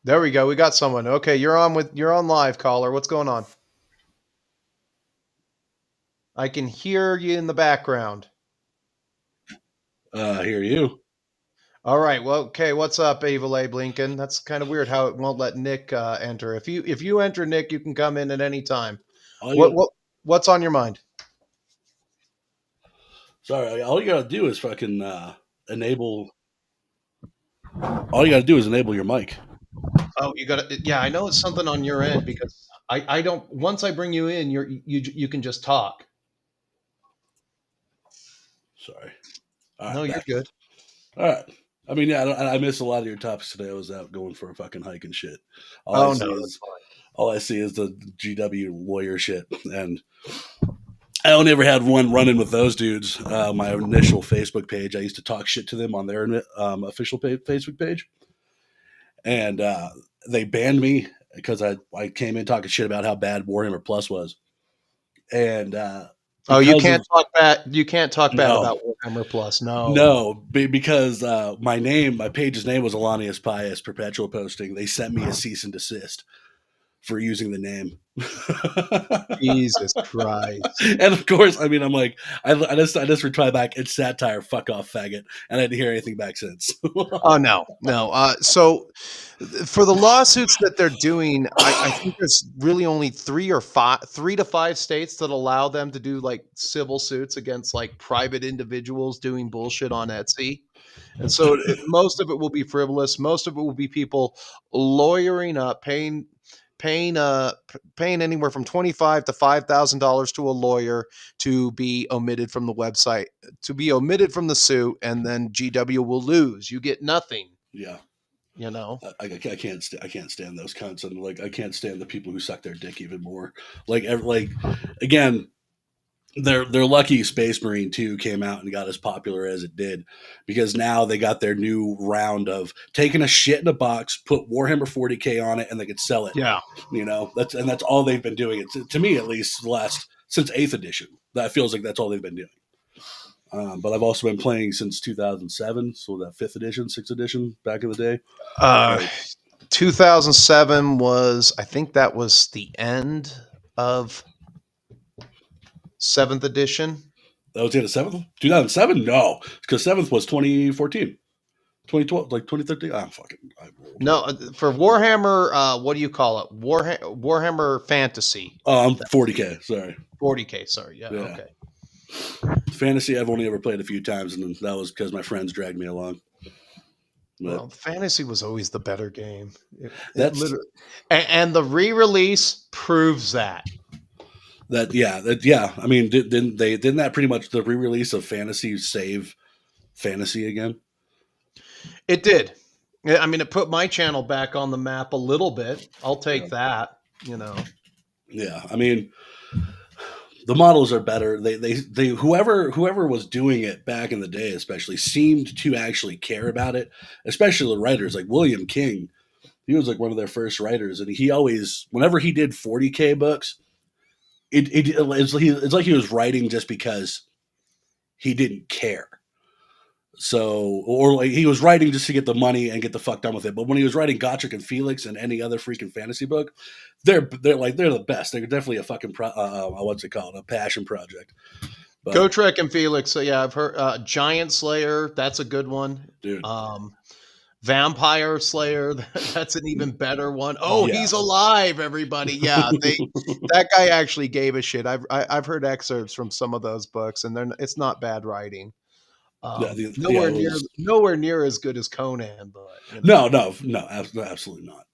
[SPEAKER 1] There we go. We got someone. Okay, you're on live, caller. What's going on? I can hear you in the background.
[SPEAKER 5] I hear you.
[SPEAKER 1] All right. Well, okay. What's up, Evil Abe Lincoln? That's kind of weird how it won't let Nick enter. If you enter, Nick, you can come in at any time. What's on your mind?
[SPEAKER 5] Sorry, all you gotta do is fucking enable. All you gotta do is enable your mic.
[SPEAKER 1] Oh, you got to. Yeah, I know it's something on your end, because I don't. Once I bring you in, you can just talk.
[SPEAKER 5] Sorry. Right,
[SPEAKER 1] no, you're good.
[SPEAKER 5] All right. I mean, yeah, I missed a lot of your topics today. I was out going for a fucking hike and shit. All I see is the GW lawyer shit, and I only ever had one run-in with those dudes. My initial Facebook page, I used to talk shit to them on their official Facebook page, and they banned me because I came in talking shit about how bad Warhammer Plus was, and
[SPEAKER 1] you can't talk bad. You can't talk bad about Warhammer Plus.
[SPEAKER 5] No, because my page's name was Alanius Pius Perpetual Posting. They sent me a cease and desist for using the name.
[SPEAKER 1] Jesus Christ!
[SPEAKER 5] And of course, I mean, I'm like, I just replied back, "It's satire. Fuck off, faggot." And I didn't hear anything back since.
[SPEAKER 1] Oh no. So for the lawsuits that they're doing, I think there's really only 3 to 5 states that allow them to do like civil suits against like private individuals doing bullshit on Etsy. And so most of it will be frivolous. Most of it will be people lawyering up, paying anywhere from $25,000 to $5,000 to a lawyer to be omitted from the website, to be omitted from the suit, and then GW will lose. You get nothing.
[SPEAKER 5] Yeah.
[SPEAKER 1] You know,
[SPEAKER 5] I can't stand those cunts, and like I can't stand the people who suck their dick even more. Like again, they're lucky Space Marine 2 came out and got as popular as it did, because now they got their new round of taking a shit in a box, put Warhammer 40K on it, and they could sell it.
[SPEAKER 1] Yeah,
[SPEAKER 5] you know, that's all they've been doing. It's, to me at least, since 8th edition. That feels like that's all they've been doing. But I've also been playing since 2007, so that 5th edition, 6th edition back in the day.
[SPEAKER 1] 2007 was, I think that was the end of 7th edition.
[SPEAKER 5] That was the end of 7th? 2007? No, because 7th was 2014. 2012, like 2013.
[SPEAKER 1] No, for Warhammer, what do you call it? Warhammer Fantasy.
[SPEAKER 5] Oh, I'm 40K. Sorry.
[SPEAKER 1] 40K. Sorry. Yeah. Okay.
[SPEAKER 5] Fantasy, I've only ever played a few times, and that was because my friends dragged me along.
[SPEAKER 1] Well, Fantasy was always the better game. And the re-release proves that.
[SPEAKER 5] I mean, didn't that pretty much the re-release of Fantasy save Fantasy again?
[SPEAKER 1] It did. I mean, it put my channel back on the map a little bit. I'll take that. You know.
[SPEAKER 5] Yeah, I mean, The models are better. They whoever was doing it back in the day, especially, seemed to actually care about it. Especially the writers like William King. He was like one of their first writers, and he always, whenever he did 40K books, it's like he was writing just because he didn't care. So, or like he was writing just to get the money and get the fuck done with it. But when he was writing Gotrek and Felix and any other freaking fantasy book, they're the best. They're definitely a fucking what's it called, a passion project. But,
[SPEAKER 1] Gotrek and Felix. So yeah, I've heard Giant Slayer. That's a good one,
[SPEAKER 5] dude.
[SPEAKER 1] Vampire Slayer. That's an even better one. Oh, yeah. He's alive, everybody. Yeah, that guy actually gave a shit. I've heard excerpts from some of those books, and it's not bad writing. Nowhere near as good as Conan, but
[SPEAKER 5] you know. No, absolutely not.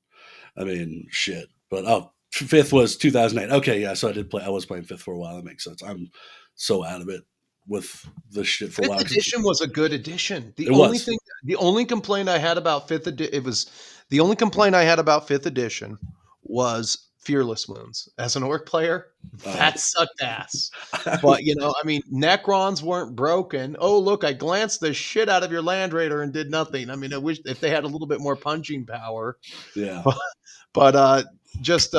[SPEAKER 5] I mean, shit. But fifth was 2008. Okay, yeah. So I was playing fifth for a while. That makes sense. I'm so out of it with the shit for a while.
[SPEAKER 1] Fifth edition was a good edition. The only complaint I had about fifth edition was Fearless Wounds. As an orc player, that sucked ass. But, I mean, Necrons weren't broken. Oh, look, I glanced the shit out of your Land Raider and did nothing. I mean, I wish if they had a little bit more punching power.
[SPEAKER 5] Yeah.
[SPEAKER 1] But just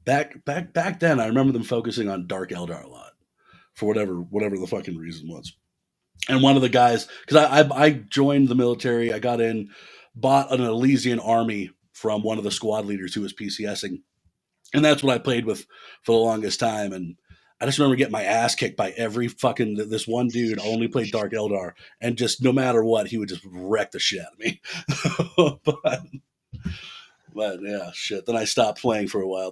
[SPEAKER 5] back then, I remember them focusing on Dark Eldar a lot for whatever the fucking reason was. And one of the guys, because I joined the military, I got in, bought an Elysian army from one of the squad leaders who was PCSing. And that's what I played with for the longest time. And I just remember getting my ass kicked by this one dude only played Dark Eldar. And just no matter what, he would just wreck the shit out of me. but yeah, shit. Then I stopped playing for a while.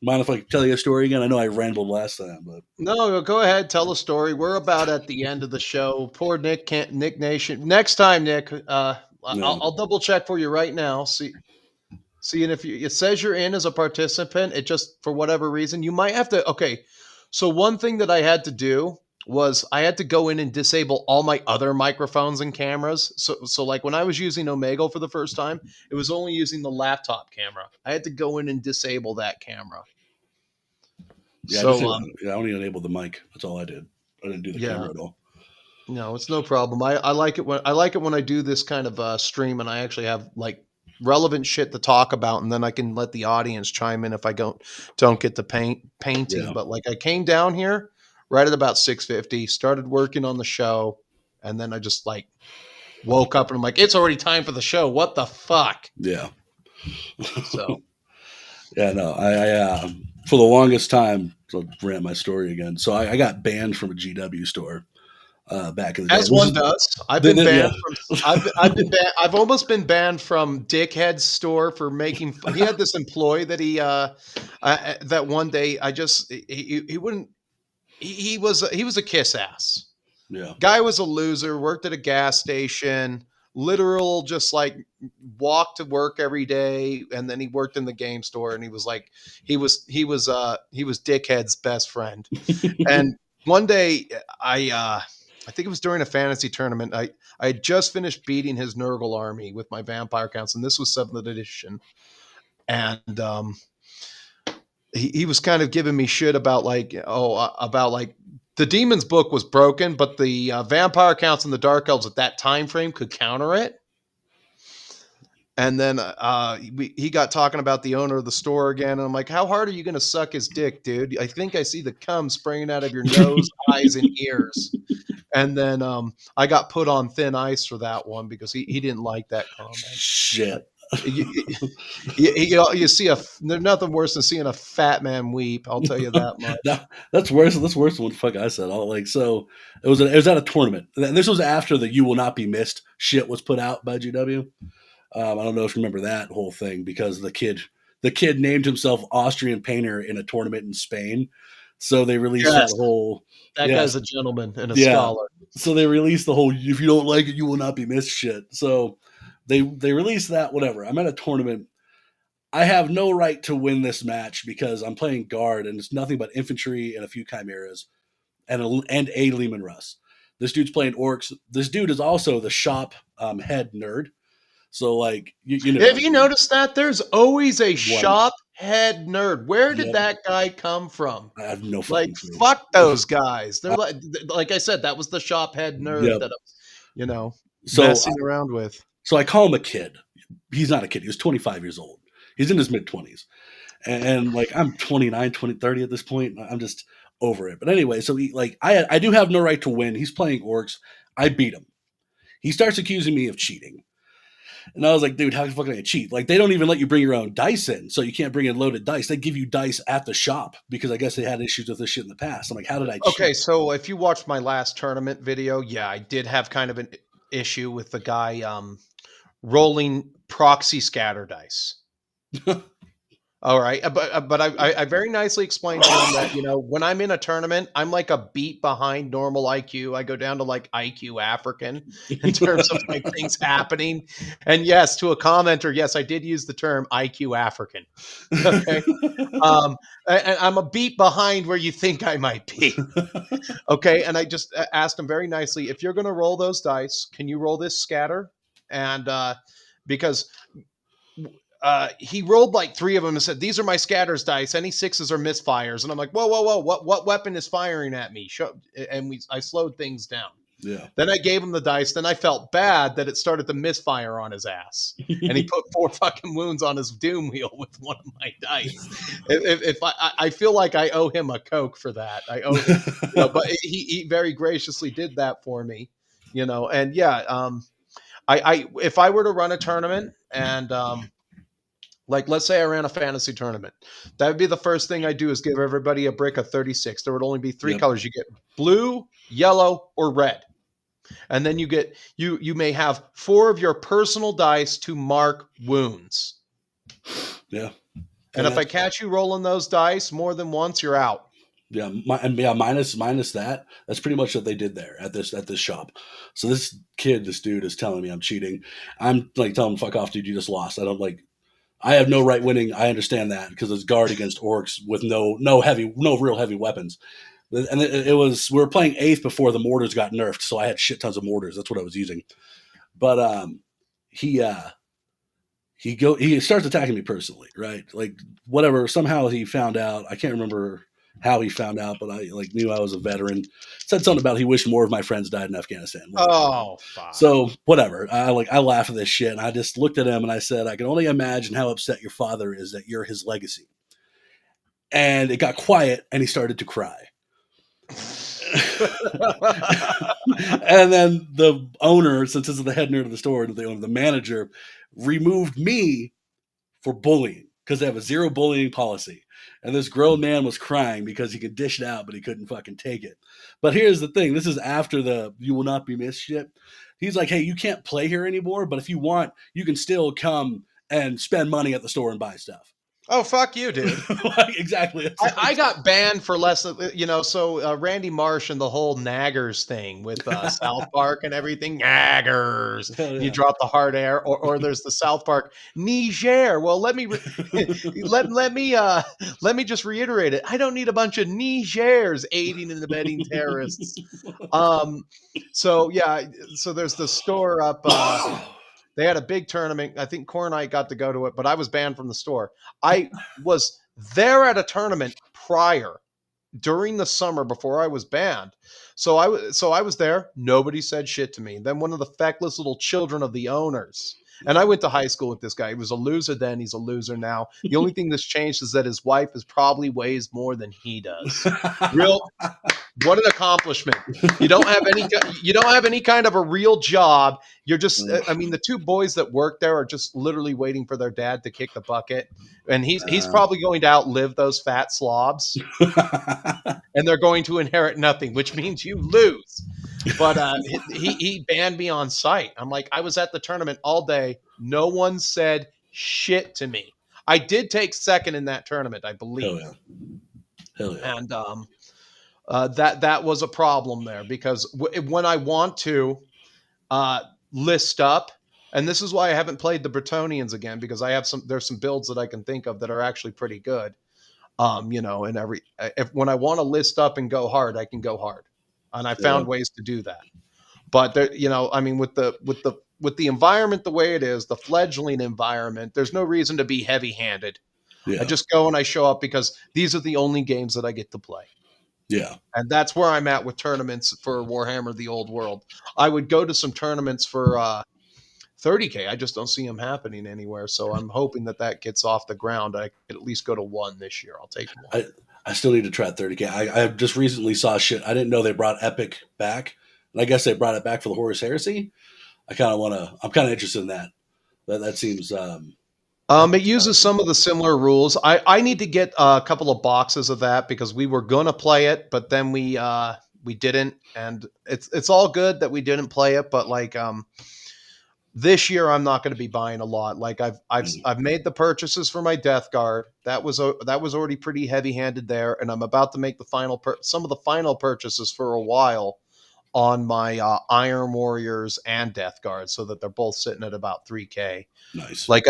[SPEAKER 5] Mind if I tell you a story again? I know I rambled last time, but
[SPEAKER 1] no, go ahead, tell a story. We're about at the end of the show. Poor Nick Nation. Next time, Nick, I'll double check for you right now. Seeing if it says you're in as a participant, it just, for whatever reason, you might have to. Okay. So one thing that I had to do was I had to go in and disable all my other microphones and cameras. So like when I was using Omegle for the first time, it was only using the laptop camera. I had to go in and disable that camera.
[SPEAKER 5] Yeah. So I only enabled the mic. That's all I did. I didn't do the camera at all.
[SPEAKER 1] No, it's no problem. I like it when I do this kind of stream and I actually have like relevant shit to talk about, and then I can let the audience chime in if I don't get the painting. Yeah. But like I came down here right at about 6:50, started working on the show, and then I just like woke up and I'm like, it's already time for the show. What the fuck?
[SPEAKER 5] Yeah.
[SPEAKER 1] So
[SPEAKER 5] yeah, no, I for the longest time, so I'll rant my story again. So I got banned from a GW store. Back in the day.
[SPEAKER 1] As one does. I've been banned from. I've almost been banned from Dickhead's store for making. He had this employee that that one day he wouldn't. He was a kiss ass.
[SPEAKER 5] Yeah.
[SPEAKER 1] Guy was a loser. Worked at a gas station. Literal, just like walked to work every day, and then he worked in the game store. And he was like, he was Dickhead's best friend. And one day I think it was during a fantasy tournament. I had just finished beating his Nurgle army with my vampire counts, and this was 7th edition. And he was kind of giving me shit about the Demon's book was broken, but the vampire counts and the Dark Elves at that time frame could counter it. And then he got talking about the owner of the store again. And I'm like, how hard are you going to suck his dick, dude? I think I see the cum spraying out of your nose, eyes, and ears. And then I got put on thin ice for that one because he didn't like that comment.
[SPEAKER 5] Shit.
[SPEAKER 1] You see there's nothing worse than seeing a fat man weep. I'll tell you that much.
[SPEAKER 5] No, that's worse. That's worse than what the fuck I said. So it was at a tournament. This was after the "You Will Not Be Missed" shit was put out by GW. I don't know if you remember that whole thing because the kid named himself Austrian Painter in a tournament in Spain. So they released that whole.
[SPEAKER 1] That guy's a gentleman and a scholar.
[SPEAKER 5] So they released the whole "If you don't like it, you will not be missed" shit. So they released that. Whatever. I'm at a tournament. I have no right to win this match because I'm playing guard and it's nothing but infantry and a few chimeras and a Leman Russ. This dude's playing orcs. This dude is also the shop head nerd. So like you know,
[SPEAKER 1] have you noticed that there's always a shop head nerd. Where did
[SPEAKER 5] Yep.
[SPEAKER 1] that guy come from?
[SPEAKER 5] I have no
[SPEAKER 1] Like,
[SPEAKER 5] fucking clue.
[SPEAKER 1] fuck those guys. They're like I said, that was the shop head nerd
[SPEAKER 5] Yep.
[SPEAKER 1] that I was, you know,
[SPEAKER 5] So
[SPEAKER 1] messing around with.
[SPEAKER 5] So I call him a kid. He's not a kid. He was 25 years old. He's in his mid-20s. And like I'm 29, 30 at this point. I'm just over it. But anyway, so I do have no right to win. He's playing orcs. I beat him. He starts accusing me of cheating. And I was like, dude, how the fuck can I cheat? Like, they don't even let you bring your own dice in, so you can't bring in loaded dice. They give you dice at the shop because I guess they had issues with this shit in the past. I'm like, how did I cheat?
[SPEAKER 1] Okay, so if you watched my last tournament video, yeah, I did have kind of an issue with the guy rolling proxy scatter dice. All right, but I very nicely explained to him that, you know, when I'm in a tournament, I'm like a beat behind normal IQ. I go down to like IQ African in terms of like things happening. And yes, to a commenter, yes, I did use the term IQ African. Okay, and I'm a beat behind where you think I might be. Okay, and I just asked him very nicely, if you're going to roll those dice, can you roll this scatter? And because he rolled like 3 of them and said, these are my scatters dice. Any 6s are misfires. And I'm like, whoa. What weapon is firing at me? I slowed things down.
[SPEAKER 5] Yeah.
[SPEAKER 1] Then I gave him the dice. Then I felt bad that it started to misfire on his ass. And he put 4 fucking wounds on his doom wheel with one of my dice. If I feel like I owe him a Coke for that. I owe him, you know, but he very graciously did that for me, you know. And yeah, if I were to run a tournament and like, let's say I ran a fantasy tournament, that would be the first thing I do is give everybody a brick of 36. There would only be 3 colors. You get blue, yellow, or red. And then you get, you may have 4 of your personal dice to mark wounds.
[SPEAKER 5] Yeah.
[SPEAKER 1] And if I catch you rolling those dice more than once, you're out.
[SPEAKER 5] Yeah, minus that. That's pretty much what they did there at this shop. So this dude is telling me I'm cheating. I'm like telling him, fuck off, dude, you just lost. I have no right winning. I understand that because it's guard against orcs with no real heavy weapons. And we were playing 8th before the mortars got nerfed, so I had shit tons of mortars. That's what I was using. But he starts attacking me personally, right? Like whatever. Somehow he found out. I can't remember how he found out, but I knew I was a veteran. Said something about he wished more of my friends died in Afghanistan.
[SPEAKER 1] Oh, fuck.
[SPEAKER 5] So whatever. I laughed at this shit, and I just looked at him and I said, I can only imagine how upset your father is that you're his legacy. And it got quiet, and he started to cry. And then the owner, since this is the head nerd of the store, the manager, removed me for bullying because they have a 0 bullying policy. And this grown man was crying because he could dish it out, but he couldn't fucking take it. But here's the thing. This is after the you will not be missed shit. He's like, hey, you can't play here anymore, but if you want, you can still come and spend money at the store and buy stuff.
[SPEAKER 1] Oh, fuck you, dude.
[SPEAKER 5] Exactly.
[SPEAKER 1] I got banned for less, you know, so Randy Marsh and the whole Naggers thing with South Park and everything. Naggers. Yeah. You drop the hard air, or there's the South Park Niger. Well, let me let me just reiterate it. I don't need a bunch of Nigers aiding and abetting terrorists. So yeah, so there's the store up. They had a big tournament. I think Core Knight got to go to it, but I was banned from the store. I was there at a tournament prior during the summer before I was banned. So I was there. Nobody said shit to me. Then one of the feckless little children of the owners. And I went to high school with this guy. He was a loser then. He's a loser now. The only thing that's changed is that his wife probably weighs more than he does. What an accomplishment. You don't have any kind of a real job. You're just, I mean, the 2 boys that work there are just literally waiting for their dad to kick the bucket. And he's probably going to outlive those fat slobs. And they're going to inherit nothing, which means you lose. But he banned me on site. I'm like, I was at the tournament all day. No one said shit to me. I did take second in that tournament, I believe.
[SPEAKER 5] Hell yeah.
[SPEAKER 1] And that was a problem there because when I want to list up, and this is why I haven't played the Bretonians again, because there's some builds that I can think of that are actually pretty good. You know, and when I want to list up and go hard, I can go hard. And I found ways to do that. But there, you know, I mean, with the environment the way it is, the fledgling environment, there's no reason to be heavy-handed.
[SPEAKER 5] Yeah.
[SPEAKER 1] I just go and I show up because these are the only games that I get to play.
[SPEAKER 5] Yeah.
[SPEAKER 1] And that's where I'm at with tournaments for Warhammer The Old World. I would go to some tournaments for 30K. I just don't see them happening anywhere. So I'm hoping that gets off the ground. I could at least go to one this year. I'll take one.
[SPEAKER 5] I still need to try 30K. I just recently saw shit. I didn't know they brought Epic back. And I guess they brought it back for the Horus Heresy. I'm kind of interested in that. That seems.
[SPEAKER 1] It uses some of the similar rules. I need to get a couple of boxes of that because we were going to play it, but then we didn't. And it's all good that we didn't play it. But like, this year, I'm not going to be buying a lot. Like I've made the purchases for my Death Guard. That was already pretty heavy handed there, and I'm about to make the some of the final purchases for a while on my Iron Warriors and Death Guard, so that they're both sitting at about 3K.
[SPEAKER 5] Nice.
[SPEAKER 1] Like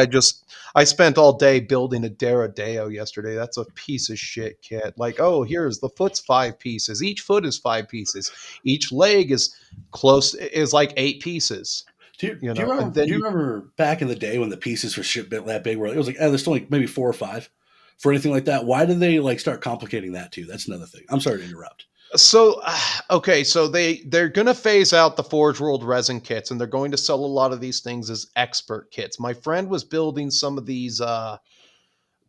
[SPEAKER 1] I spent all day building a Deradeo yesterday. That's a piece of shit kit. Like, oh, here's the foot's 5 pieces. Each foot is 5 pieces. Each leg is like 8 pieces.
[SPEAKER 5] Do you remember back in the day when the pieces for shit bit that big were it was like there's only maybe 4 or 5 for anything like that? Why did they like start complicating that too? That's another thing. I'm sorry to interrupt.
[SPEAKER 1] So, okay, so they're going to phase out the Forge World resin kits, and they're going to sell a lot of these things as expert kits. My friend was building some of these. They're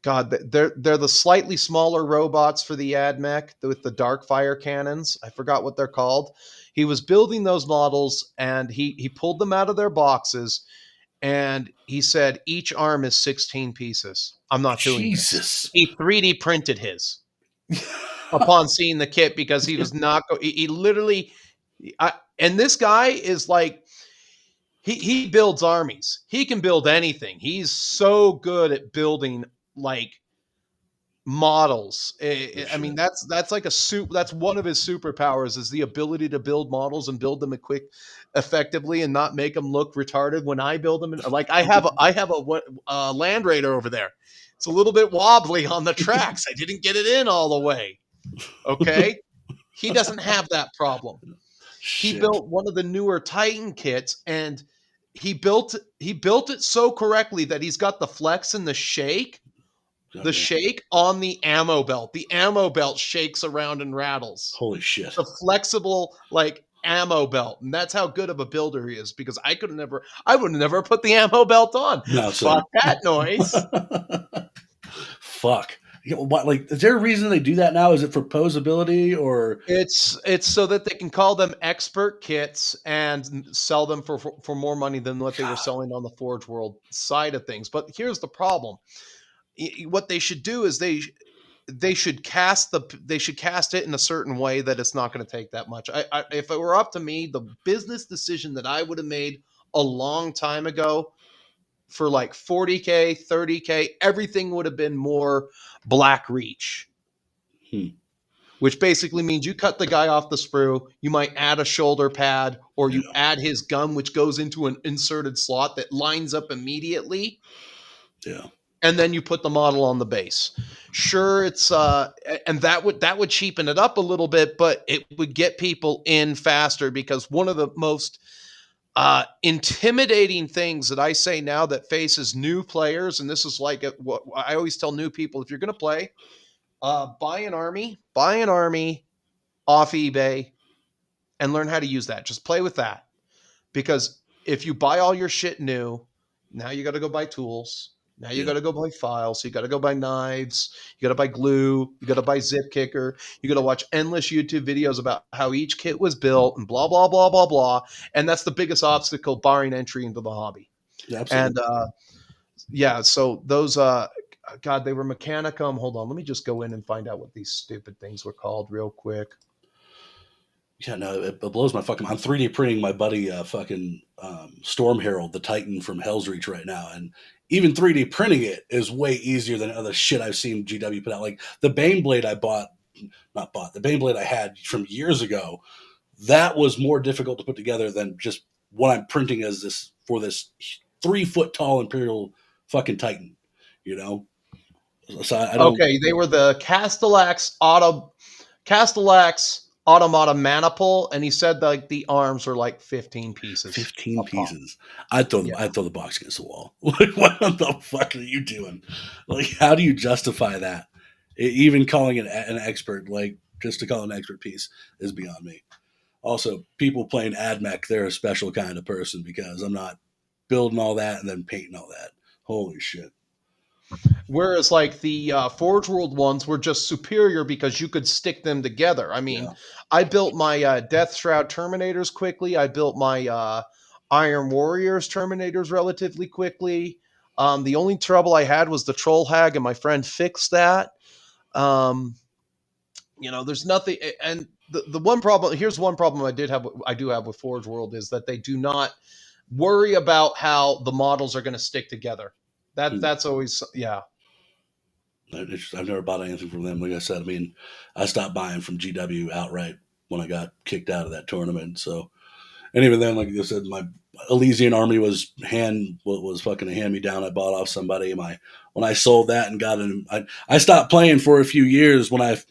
[SPEAKER 1] the slightly smaller robots for the AdMech with the dark fire cannons. I forgot what they're called. He was building those models, and he pulled them out of their boxes, and he said each arm is 16 pieces. I'm not doing this. He 3D printed his upon seeing the kit because he was not. He literally, and this guy is like, he builds armies. He can build anything. He's so good at building like models. I mean, that's like that's one of his superpowers is the ability to build models and build them effectively and not make them look retarded when I build them. Like I have a Land Raider over there. It's a little bit wobbly on the tracks. I didn't get it in all the way. Okay. He doesn't have that problem. Shit. He built one of the newer Titan kits and he built it so correctly that he's got the flex and the shake. The shake on the ammo belt. The ammo belt shakes around and rattles.
[SPEAKER 5] Holy shit.
[SPEAKER 1] The flexible, like, ammo belt. And that's how good of a builder he is because I would never put the ammo belt on.
[SPEAKER 5] No,
[SPEAKER 1] fuck that noise.
[SPEAKER 5] Fuck. Like, is there a reason they do that now? Is it for posability or?
[SPEAKER 1] It's so that they can call them expert kits and sell them for more money than what they were selling on the Forge World side of things. But here's the problem. What they should do is they should cast it in a certain way that it's not going to take that much. If it were up to me, the business decision that I would have made a long time ago for like 40K, 30K, everything would have been more Black Reach. Which basically means you cut the guy off the sprue, you might add a shoulder pad, or you add his gun, which goes into an inserted slot that lines up immediately.
[SPEAKER 5] Yeah.
[SPEAKER 1] And then you put the model on the base. Sure, it's and that would cheapen it up a little bit, but it would get people in faster because one of the most intimidating things that I say now that faces new players, and this is like what I always tell new people: if you're going to play, buy an army off eBay, and learn how to use that. Just play with that, because if you buy all your shit new, now you got to go buy tools. Now you got to go buy files. So you got to go buy knives. You got to buy glue. You got to buy zip kicker. You got to watch endless YouTube videos about how each kit was built and blah, blah, blah, blah, blah. And that's the biggest obstacle barring entry into the hobby.
[SPEAKER 5] Yeah, absolutely.
[SPEAKER 1] And so those, God, they were Mechanicum. Hold on. Let me just go in and find out what these stupid things were called real quick.
[SPEAKER 5] Yeah, no, it blows my fucking. I'm 3D printing my buddy Storm Herald, the Titan from Hell's Reach right now, and even 3D printing it is way easier than other shit I've seen GW put out. Like the Baneblade the Baneblade I had from years ago, that was more difficult to put together than just what I'm printing as this 3 foot tall Imperial fucking Titan, you know? So I don't.
[SPEAKER 1] Okay, they were the Castellax automata maniple, and he said like the arms were like 15 pieces.
[SPEAKER 5] 15 pieces. I'd throw the box against the wall. Like, what the fuck are you doing? Like, how do you justify that? Even calling it an expert, like just to call it an expert piece, is beyond me. Also, people playing AdMech, they're a special kind of person because I'm not building all that and then painting all that. Holy shit.
[SPEAKER 1] Whereas like the Forge World ones were just superior because you could stick them together. I mean, I built my Death Shroud Terminators quickly. I built my Iron Warriors Terminators relatively quickly. The only trouble I had was the Troll Hag, and my friend fixed that. There's nothing. And the one problem, here's one problem I do have with Forge World is that they do not worry about how the models are going to stick together. That's always, yeah.
[SPEAKER 5] I've never bought anything from them. Like I said, I mean, I stopped buying from GW outright when I got kicked out of that tournament. So, and even then, like I said, my Elysian army was fucking a hand me down. I bought off somebody. When I sold that and got it, I stopped playing for a few years because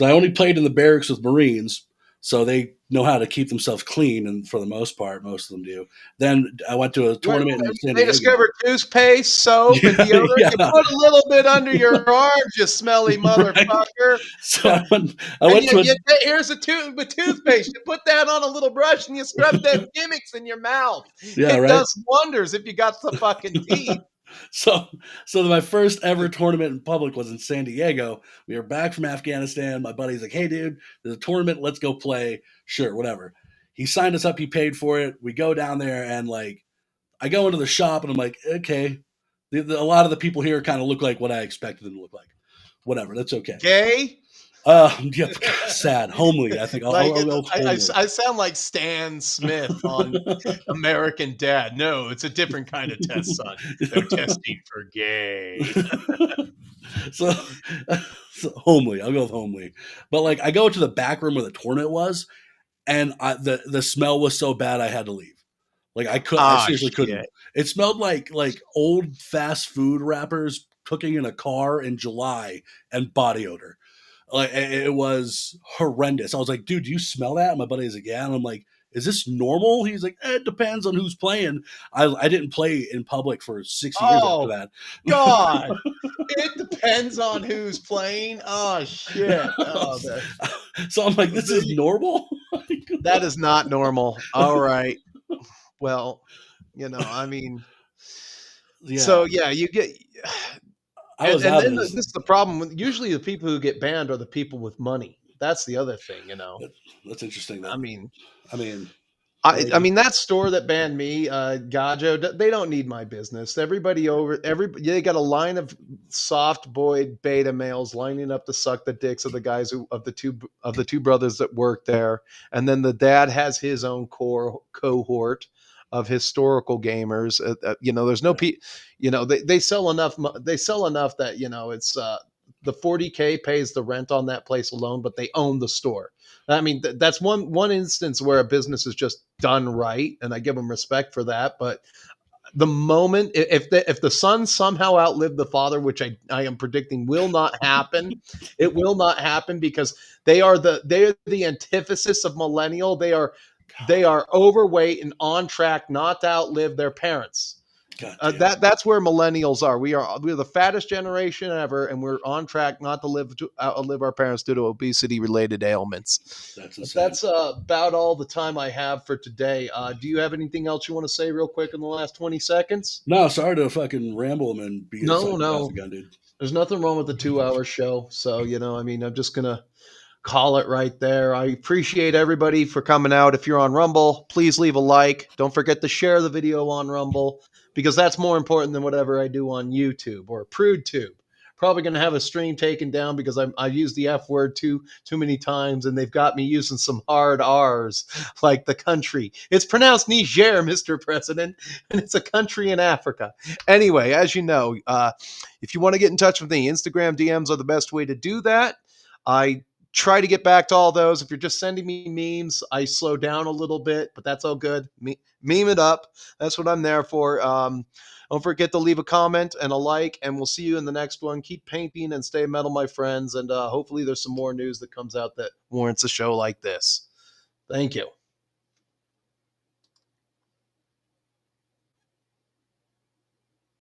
[SPEAKER 5] I only played in the barracks with Marines, so they know how to keep themselves clean, and for the most part, most of them do. Then I went to a tournament in San Diego.
[SPEAKER 1] They discovered toothpaste, soap, and deodorant. Yeah. You put a little bit under your arms, you smelly motherfucker. Right.
[SPEAKER 5] So I went to
[SPEAKER 1] here's a toothpaste. You put that on a little brush and you scrub them gimmicks in your mouth.
[SPEAKER 5] Yeah,
[SPEAKER 1] it does wonders if you got the fucking teeth.
[SPEAKER 5] So my first ever tournament in public was in San Diego. We were back from Afghanistan. My buddy's like, "Hey, dude, there's a tournament. Let's go play." Sure, whatever. He signed us up. He paid for it. We go down there, and like, I go into the shop, and I'm like, okay, a lot of the people here kind of look like what I expected them to look like. Whatever, that's okay.
[SPEAKER 1] Gay?
[SPEAKER 5] Yeah, sad, homely. I think
[SPEAKER 1] I sound like Stan Smith on American Dad. No, it's a different kind of test, son. They're testing for gay.
[SPEAKER 5] so homely. I'll go with homely. But like, I go to the back room where the tournament was, and the smell was so bad I had to leave. Like I seriously couldn't. It smelled like old fast food wrappers cooking in a car in July and body odor. Like, it was horrendous. I was like, dude, do you smell that? And my buddy's like, yeah. And I'm like, is this normal? He's like, it depends on who's playing. I didn't play in public for 6 years after that.
[SPEAKER 1] God, it depends on who's playing. Oh, shit.
[SPEAKER 5] So I'm like, this is normal?
[SPEAKER 1] That is not normal. All right. Well, I mean, yeah. So, yeah, you get... And then this is the problem. Usually the people who get banned are the people with money. That's the other thing,
[SPEAKER 5] That's interesting.
[SPEAKER 1] I mean,
[SPEAKER 5] that
[SPEAKER 1] store that banned me, Gajo, they don't need my business. They got a line of soft boy beta males lining up to suck the dicks of the guys of the two brothers that work there. And then the dad has his own cohort of historical gamers. There's no they sell enough. They sell enough that it's the $40K pays the rent on that place alone, but they own the store. I mean, that's one instance where a business is just done right, and I give them respect for that. But the moment if the son somehow outlived the father, which I am predicting will not happen, it will not happen because they are the antithesis of millennial. They are overweight and on track not to outlive their parents. That's where millennials are. We're the fattest generation ever, and we're on track not to outlive our parents due to obesity-related ailments. That's about all the time I have for today. Do you have anything else you want to say real quick in the last 20 seconds?
[SPEAKER 5] No, sorry to fucking ramble and be
[SPEAKER 1] no.
[SPEAKER 5] Gun, dude.
[SPEAKER 1] There's nothing wrong with the 2-hour show. So, I'm just going to call it right there. I appreciate everybody for coming out. If you're on Rumble, please leave a like. Don't forget to share the video on Rumble, because that's more important than whatever I do on YouTube or PrudeTube. Probably going to have a stream taken down because I've used the F word too many times, and they've got me using some hard R's like the country. It's pronounced Niger, Mr. President, and it's a country in Africa. Anyway, as you know, if you want to get in touch with me, Instagram DMs are the best way to do that. I try to get back to all those. If you're just sending me memes, I slow down a little bit, but that's all good. Meme it up. That's what I'm there for. Don't forget to leave a comment and a like, and we'll see you in the next one. Keep painting and stay metal, my friends, and hopefully there's some more news that comes out that warrants a show like this. Thank you.